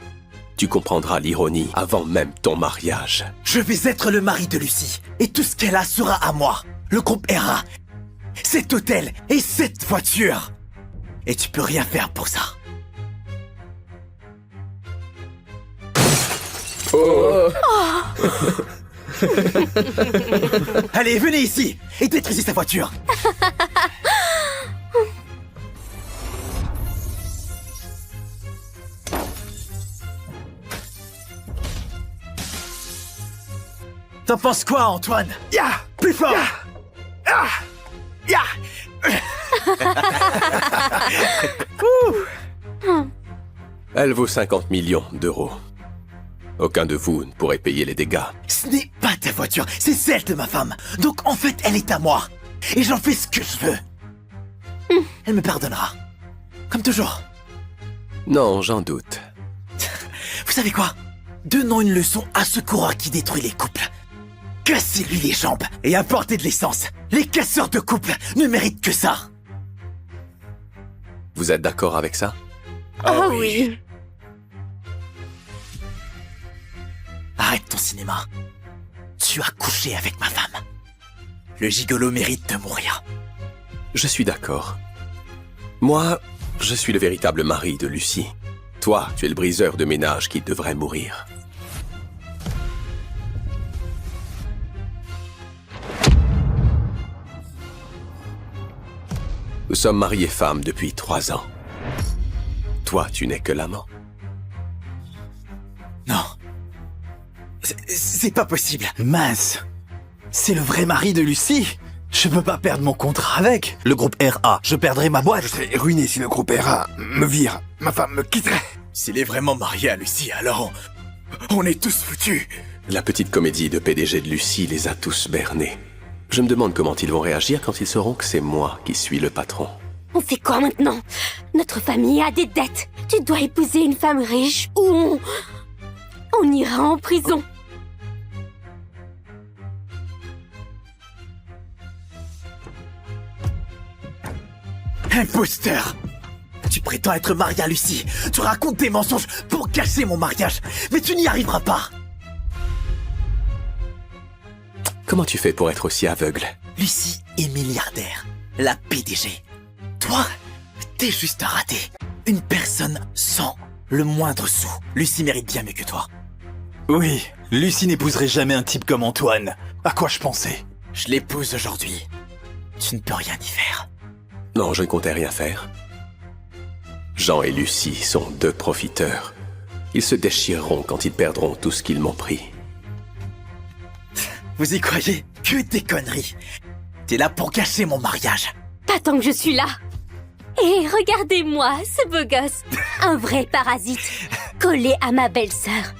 Tu comprendras l'ironie avant même ton mariage. Je vais être le mari de Lucie. Et tout ce qu'elle a sera à moi. Le groupe RA. Cet hôtel et cette voiture. Et tu peux rien faire pour ça. Oh. Allez, venez ici et détruisez sa voiture. T'en penses quoi, Antoine? Ya! Plus fort! Ya! Ya! Elle vaut 50 millions d'euros. Aucun de vous ne pourrait payer les dégâts. Ce n'est pas ta voiture, c'est celle de ma femme. Donc en fait, elle est à moi. Et j'en fais ce que je veux. Elle me pardonnera. Comme toujours. Non, j'en doute. Vous savez quoi? Donnons une leçon à ce coureur qui détruit les couples. Cassez-lui les jambes et apportez de l'essence. Les casseurs de couples ne méritent que ça. Vous êtes d'accord avec ça? Ah oui. Arrête ton cinéma. Tu as couché avec ma femme. Le gigolo mérite de mourir. Je suis d'accord. Moi, je suis le véritable mari de Lucie. Toi, tu es le briseur de ménage qui devrait mourir. Nous sommes mariés femmes depuis 3 ans. Toi, tu n'es que l'amant. Non. C'est pas possible. Mince. C'est le vrai mari de Lucie. Je peux pas perdre mon contrat avec. Le groupe RA, je perdrai ma boîte. Je serais ruiné si le groupe RA me vire. Ma femme me quitterait. S'il est vraiment marié à Lucie, alors on est tous foutus. La petite comédie de PDG de Lucie les a tous bernés. Je me demande comment ils vont réagir quand ils sauront que c'est moi qui suis le patron. On fait quoi maintenant? Notre famille a des dettes. Tu dois épouser une femme riche ou on ira en prison. Imposteur! Tu prétends être marié à Lucie. Tu racontes des mensonges pour cacher mon mariage. Mais tu n'y arriveras pas. Comment tu fais pour être aussi aveugle? Lucie est milliardaire. La PDG. Toi, t'es juste un raté. Une personne sans le moindre sou. Lucie mérite bien mieux que toi. Oui, Lucie n'épouserait jamais un type comme Antoine. À quoi je pensais? Je l'épouse aujourd'hui. Tu ne peux rien y faire. Non, je ne comptais rien faire. Jean et Lucie sont deux profiteurs. Ils se déchireront quand ils perdront tout ce qu'ils m'ont pris. Vous y croyez? Que des conneries. T'es là pour gâcher mon mariage. Pas tant que je suis là. Et regardez-moi, ce beau gosse. Un vrai parasite. Collé à ma belle-sœur.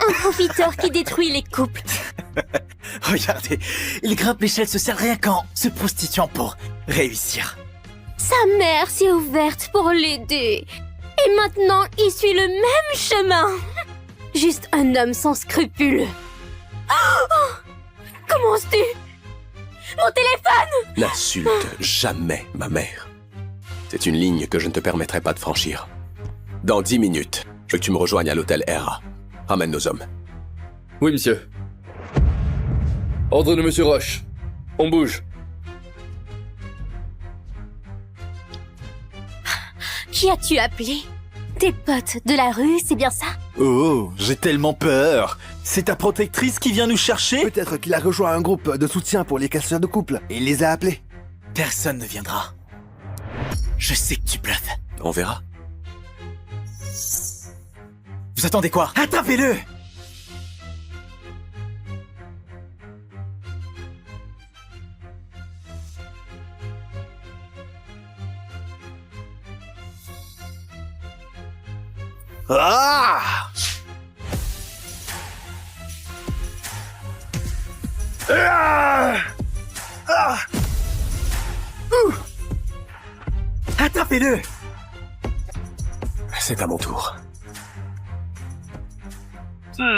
Un profiteur qui détruit les couples. Regardez, il grimpe l'échelle social rien qu'en se prostituant pour réussir. Sa mère s'est ouverte pour l'aider. Et maintenant, il suit le même chemin. Juste un homme sans scrupules. Oh, comment oses-tu? Mon téléphone! N'insulte jamais ma mère. C'est une ligne que je ne te permettrai pas de franchir. Dans 10 minutes, je veux que tu me rejoignes à l'hôtel RA. Ramène nos hommes. Oui, monsieur. Ordre de monsieur Roche. On bouge. Qui as-tu appelé? Tes potes de la rue, c'est bien ça? Oh, j'ai tellement peur. C'est ta protectrice qui vient nous chercher? Peut-être qu'il a rejoint un groupe de soutien pour les casseurs de couple et il les a appelés. Personne ne viendra. Je sais que tu bluffes. On verra. Vous attendez quoi? Attrapez-le! Ah! Attrapez-le! C'est à mon tour. Oh.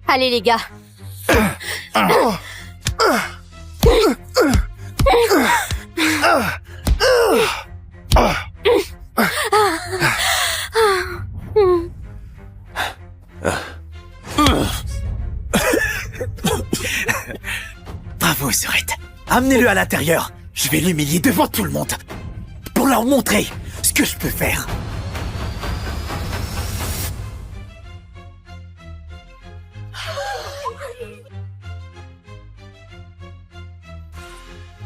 Allez les gars. Bravo, Sorette. Amenez-le à l'intérieur. Je vais l'humilier devant tout le monde. Pour leur montrer ce que je peux faire.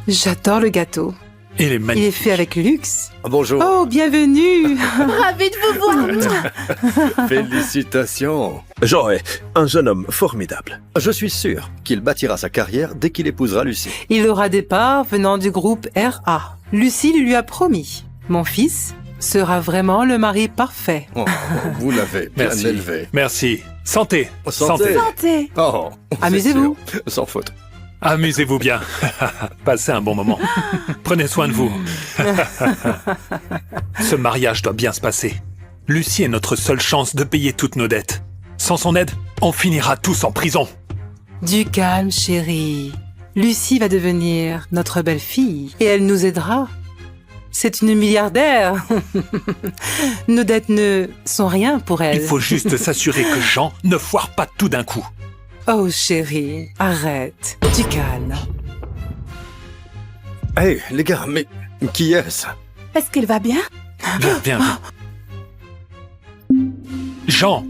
J'adore le gâteau. Il est Il est magnifique. fait avec luxe. Bonjour. Oh, bienvenue. Ravi de vous voir. Félicitations. Jean est un jeune homme formidable. Je suis sûr qu'il bâtira sa carrière dès qu'il épousera Lucie. Il aura des parts venant du groupe RA. Lucie lui a promis. Mon fils sera vraiment le mari parfait. Oh, vous l'avez bien Merci. élevé. Merci. Santé. Santé. Santé. Oh, c'est Amusez-vous. sûr. Sans faute. Amusez-vous bien. Passez un bon moment. Prenez soin de vous. Ce mariage doit bien se passer. Lucie est notre seule chance de payer toutes nos dettes. Sans son aide, on finira tous en prison. Du calme, chérie. Lucie va devenir notre belle-fille et elle nous aidera. C'est une milliardaire. Nos dettes ne sont rien pour elle. Il faut juste s'assurer que Jean ne foire pas tout d'un coup. Oh chérie, arrête. Du calme. Hé, les gars, mais qui est-ce? Est-ce qu'il va bien? Viens. Jean,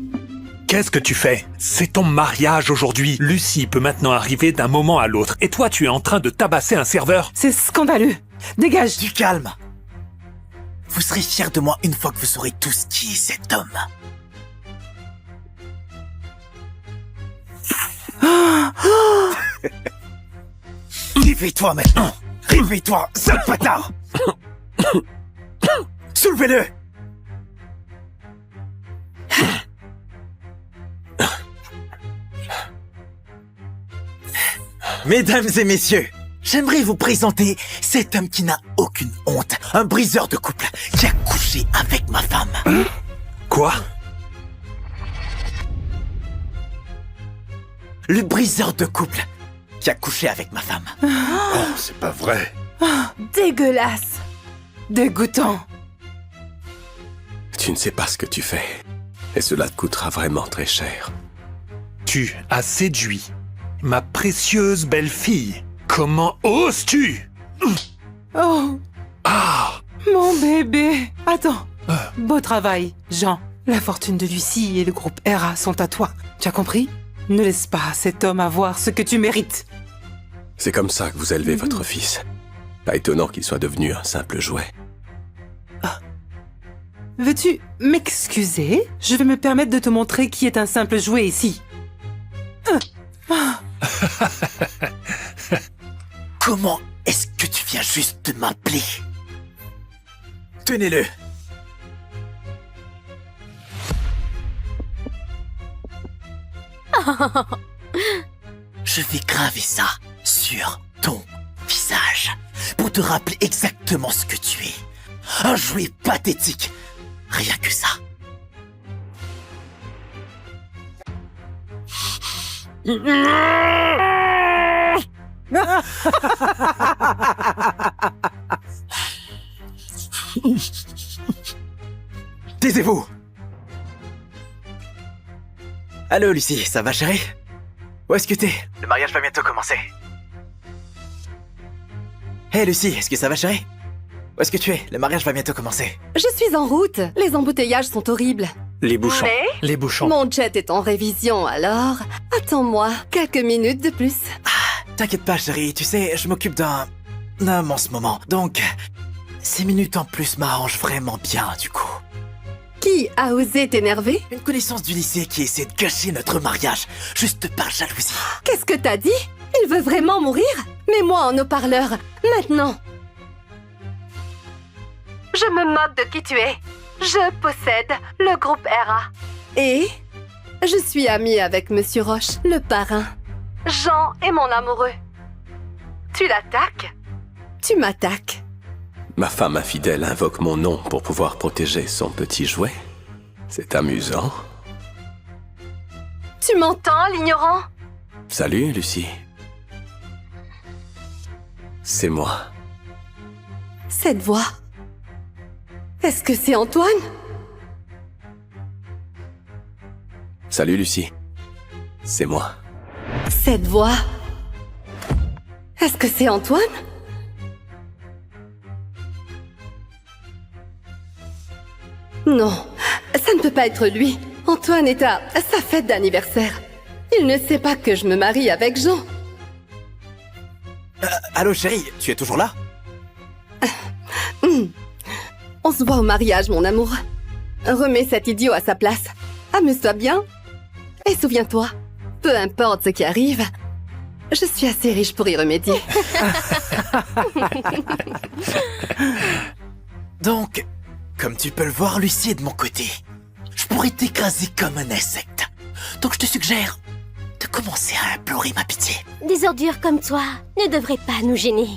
qu'est-ce que tu fais? C'est ton mariage aujourd'hui. Lucie peut maintenant arriver d'un moment à l'autre. Et toi, tu es en train de tabasser un serveur? C'est scandaleux. Dégage. Du calme. Vous serez fiers de moi une fois que vous saurez tous qui est cet homme. Réveille-toi maintenant. Réveille-toi, sale bâtard. Soulevez-le. Mesdames et messieurs, j'aimerais vous présenter cet homme qui n'a aucune honte. Un briseur de couple qui a couché avec ma femme. Quoi? Le briseur de couple qui a couché avec ma femme. Oh, c'est pas vrai. Dégueulasse. Dégoûtant. Tu ne sais pas ce que tu fais. Et cela te coûtera vraiment très cher. Tu as séduit ma précieuse belle-fille. Comment oses-tu? Oh. Mon bébé. Attends. Beau travail, Jean. La fortune de Lucie et le groupe ERA sont à toi. Tu as compris? Ne laisse pas cet homme avoir ce que tu mérites. C'est comme ça que vous élevez votre fils. Pas étonnant qu'il soit devenu un simple jouet. Veux-tu m'excuser? Je vais me permettre de te montrer qui est un simple jouet ici. Comment est-ce que tu viens juste de m'appeler? Tenez-le. Je vais graver ça sur ton visage pour te rappeler exactement ce que tu es. Un jouet pathétique. Rien que ça. Taisez-vous. Allô Lucie, ça va chérie? Où est-ce que t'es? Le mariage va bientôt commencer. Hey Lucie, est-ce que ça va chérie? Où est-ce que tu es? Le mariage va bientôt commencer. Je suis en route. Les embouteillages sont horribles. Les bouchons. Mais Les bouchons. mon jet est en révision, alors attends-moi quelques minutes de plus. T'inquiète pas chérie, tu sais, je m'occupe d'un homme en ce moment. Donc, ces minutes en plus m'arrangent vraiment bien du coup. Qui a osé t'énerver? Une connaissance du lycée qui essaie de gâcher notre mariage, juste par jalousie. Qu'est-ce que t'as dit? Il veut vraiment mourir? Mets-moi en haut-parleur, maintenant. Je me moque de qui tu es. Je possède le groupe ERA. Et je suis amie avec Monsieur Roche, le parrain. Jean est mon amoureux. Tu l'attaques? Tu m'attaques. Ma femme infidèle invoque mon nom pour pouvoir protéger son petit jouet. C'est amusant. Tu m'entends, l'ignorant? Salut, Lucie. C'est moi. Cette voix. Est-ce que c'est Antoine? Salut, Lucie. C'est moi. Cette voix. Est-ce que c'est Antoine? Non, ça ne peut pas être lui. Antoine est à sa fête d'anniversaire. Il ne sait pas que je me marie avec Jean. Allô chérie, tu es toujours là? On se voit au mariage, mon amour. Remets cet idiot à sa place. Amuse-toi bien. Et souviens-toi, peu importe ce qui arrive, je suis assez riche pour y remédier. Donc, comme tu peux le voir, Lucie est de mon côté. Je pourrais t'écraser comme un insecte. Donc je te suggère de commencer à implorer ma pitié. Des ordures comme toi ne devraient pas nous gêner.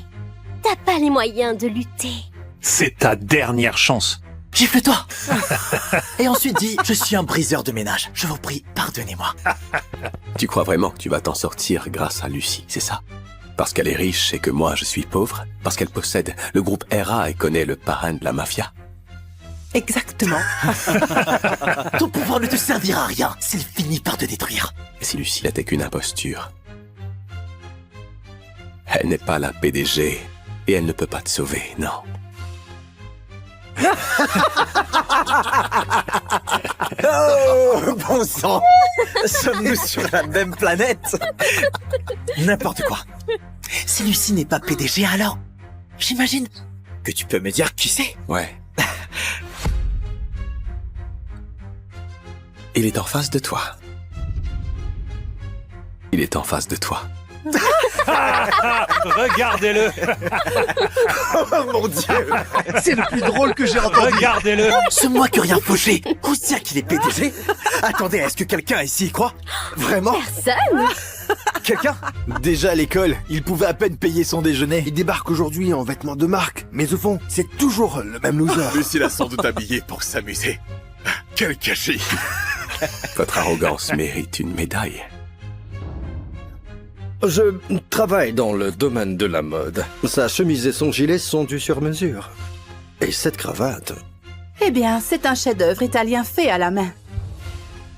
T'as pas les moyens de lutter. C'est ta dernière chance. Gifle-toi. Et ensuite dis, je suis un briseur de ménage. Je vous prie, pardonnez-moi. Tu crois vraiment que tu vas t'en sortir grâce à Lucie, c'est ça? Parce qu'elle est riche et que moi je suis pauvre? Parce qu'elle possède le groupe ERA et connaît le parrain de la mafia? Exactement. Ton pouvoir ne te servira à rien s'il finit par te détruire. Et si Lucie n'était qu'une imposture? Elle n'est pas la PDG et elle ne peut pas te sauver, non. Oh, bon sang! Sommes-nous sur la même planète? N'importe quoi. Si Lucie n'est pas PDG, alors j'imagine que tu peux me dire qui c'est? Ouais. Il est en face de toi. Il est en face de toi. Regardez-le. Oh mon Dieu! C'est le plus drôle que j'ai entendu. Regardez-le. C'est moi qui ai rien fauché. Où c'est qu'il est PDG? Attendez, est-ce que quelqu'un ici y croit? Vraiment? Personne. Quelqu'un? Déjà à l'école, il pouvait à peine payer son déjeuner. Il débarque aujourd'hui en vêtements de marque, mais au fond, c'est toujours le même loser. Lucie l'a sans doute habillé pour s'amuser. Quel gâchis! Votre arrogance mérite une médaille. Je travaille dans le domaine de la mode. Sa chemise et son gilet sont du sur-mesure. Et cette cravate... Eh bien, c'est un chef-d'œuvre italien fait à la main.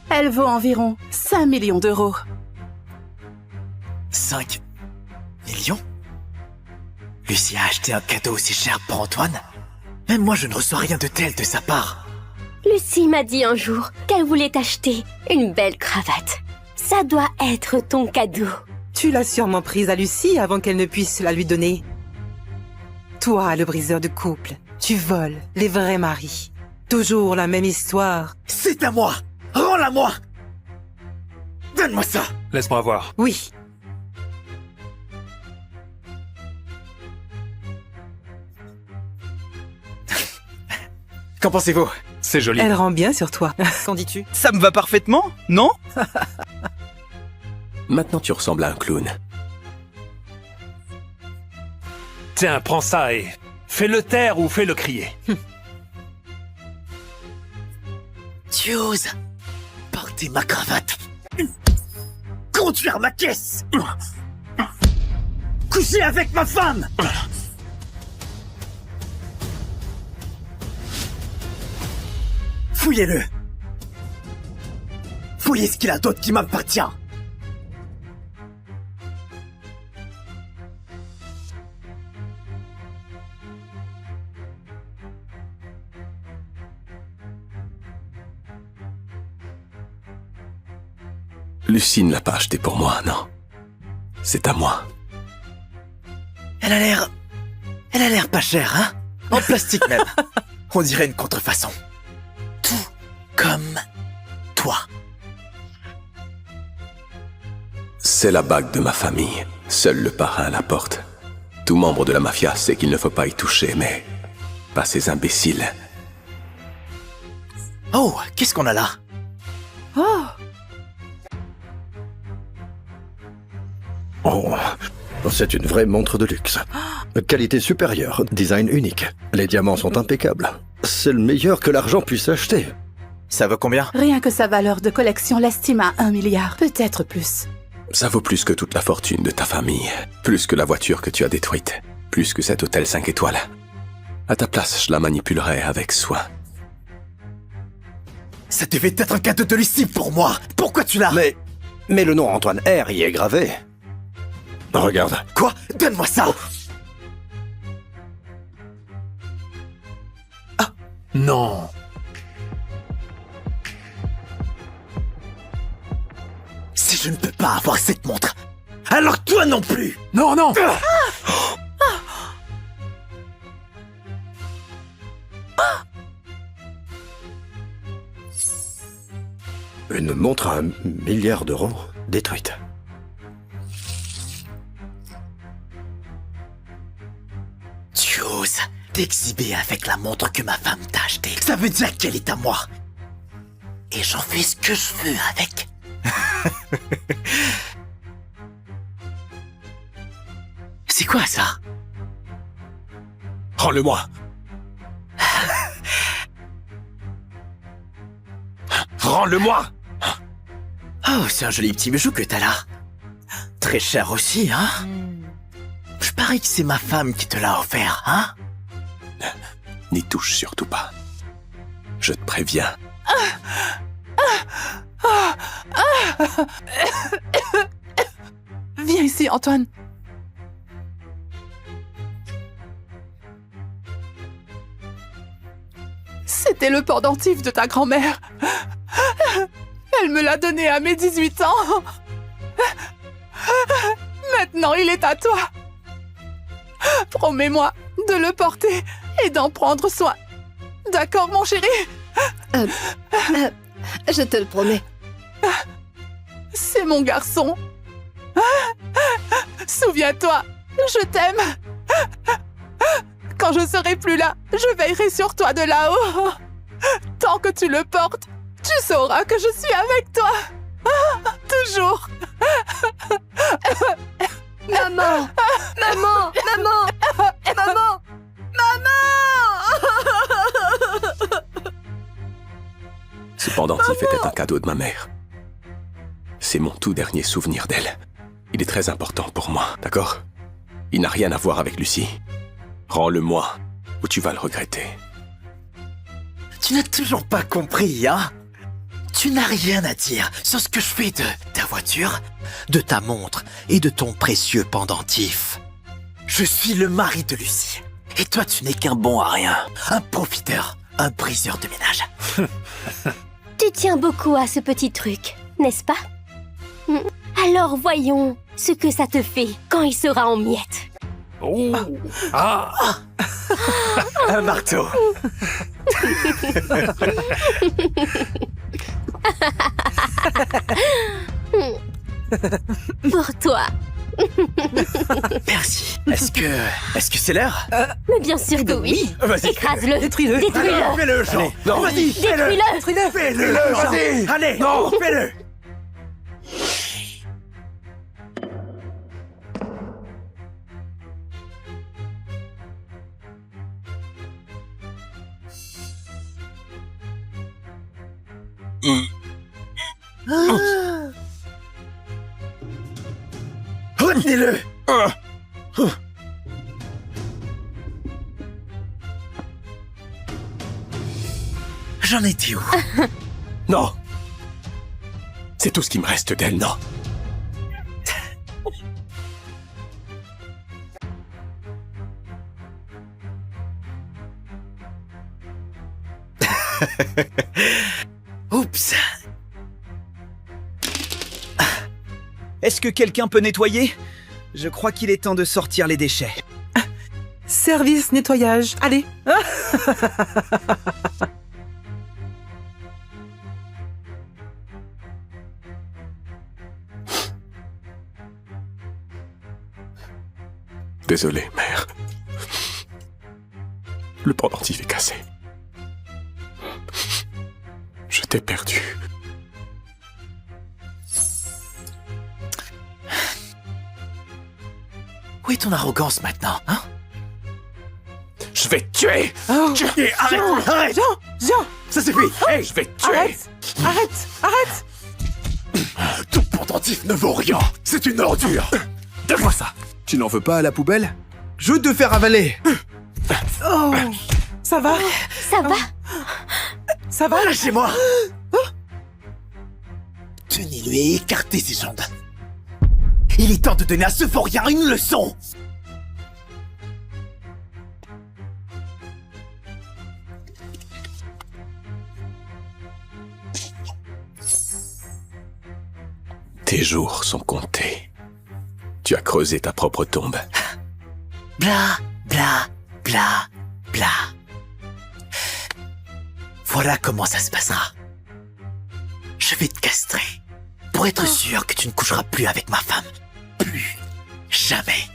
Elle vaut environ 5 millions d'euros. 5 millions? Lucie a acheté un cadeau aussi cher pour Antoine? Même moi, je ne reçois rien de tel de sa part. Lucie m'a dit un jour qu'elle voulait t'acheter une belle cravate. Ça doit être ton cadeau. Tu l'as sûrement prise à Lucie avant qu'elle ne puisse la lui donner. Toi, le briseur de couple, tu voles les vrais maris. Toujours la même histoire. C'est à moi! Rends-la moi! Donne-moi ça! Laisse-moi voir. Oui. Qu'en pensez-vous? C'est joli. Elle rend bien sur toi. Qu'en dis-tu? Ça me va parfaitement, non? Maintenant, tu ressembles à un clown. Tiens, prends ça et fais-le taire ou fais-le crier. Tu oses porter ma cravate, conduire ma caisse, coucher avec ma femme. Fouillez-le. Fouillez ce qu'il a d'autre qui m'appartient. Lucie ne l'a pas acheté pour moi, non. C'est à moi. Elle a l'air pas chère, hein? En plastique même. On dirait une contrefaçon. Tout comme toi. C'est la bague de ma famille. Seul le parrain la porte. Tout membre de la mafia sait qu'il ne faut pas y toucher, mais pas ces imbéciles. Oh, qu'est-ce qu'on a là? Oh! Oh, c'est une vraie montre de luxe. Qualité supérieure, design unique. Les diamants sont impeccables. C'est le meilleur que l'argent puisse acheter. Ça vaut combien? Rien que sa valeur de collection l'estime à 1 milliard, peut-être plus. Ça vaut plus que toute la fortune de ta famille. Plus que la voiture que tu as détruite. Plus que cet hôtel 5 étoiles. À ta place, je la manipulerai avec soin. Ça devait être un cadeau de Lucie pour moi. Pourquoi tu l'as? Mais le nom Antoine R y est gravé. Regarde. Quoi? Donne-moi ça! Ah, non. Si je ne peux pas avoir cette montre, alors toi non plus! Non, non! Une montre à 1 milliard d'euros détruite. Tu oses t'exhiber avec la montre que ma femme t'a achetée. Ça veut dire qu'elle est à moi. Et j'en fais ce que je veux avec. C'est quoi ça? Rends-le-moi. Rends-le-moi. Oh, c'est un joli petit bijou que t'as là. Très cher aussi, hein? Je parie que c'est ma femme qui te l'a offert, hein? N'y touche surtout pas. Je te préviens. Viens ici, Antoine. C'était le pendentif de ta grand-mère. Elle me l'a donné à mes 18 ans. Maintenant, il est à toi. Promets-moi de le porter et d'en prendre soin. D'accord, mon chéri? Je te le promets. C'est mon garçon. Souviens-toi, je t'aime. Quand je serai plus là, je veillerai sur toi de là-haut. Tant que tu le portes, tu sauras que je suis avec toi. Toujours. Maman! Maman! Maman! Maman! Ce pendentif était un cadeau de ma mère. C'est mon tout dernier souvenir d'elle. Il est très important pour moi, d'accord? Il n'a rien à voir avec Lucie. Rends-le-moi, ou tu vas le regretter. Tu n'as toujours pas compris, hein? Tu n'as rien à dire sur ce que je fais de ta voiture, de ta montre et de ton précieux pendentif. Je suis le mari de Lucie. Et toi, tu n'es qu'un bon à rien. Un profiteur, un briseur de ménage. Tu tiens beaucoup à ce petit truc, n'est-ce pas? Alors voyons ce que ça te fait quand il sera en miettes. Oh. Ah. Un marteau. Pour toi. Merci. Est-ce que c'est l'heure? Mais bien sûr que oui. Vas-y. Écrase-le. Détruis-le. Détruis-le. Fais-le, Jean. Non, vas-y. Détruis-le. Fais-le, vas-y. Allez, Non. fais-le. Retenez-le. J'en étais où? Non! C'est tout ce qui me reste d'elle, non? Oups. Est-ce que quelqu'un peut nettoyer? Je crois qu'il est temps de sortir les déchets. Service nettoyage. Allez. Désolé, mère. Le pendentif est cassé. Je t'ai perdu. Où est ton arrogance maintenant, hein? Je vais te tuer! Oh. Arrête! Jean, Arrête! Jean, Ça suffit! Hey! Je vais te tuer! arrête. Ton pendentif ne vaut rien. C'est une ordure. Donne-moi ça! Tu n'en veux pas à la poubelle? Je veux te faire avaler. Oh, ça va? Ça va? Ça va? Lâchez-moi! Tenez-le et écartez ses jambes. Il est temps de donner à ce vaurien une leçon! Tes jours sont comptés. Tu as creusé ta propre tombe. Bla, bla, bla, bla. Voilà comment ça se passera. Je vais te castrer pour être sûr que tu ne coucheras plus avec ma femme. Plus jamais.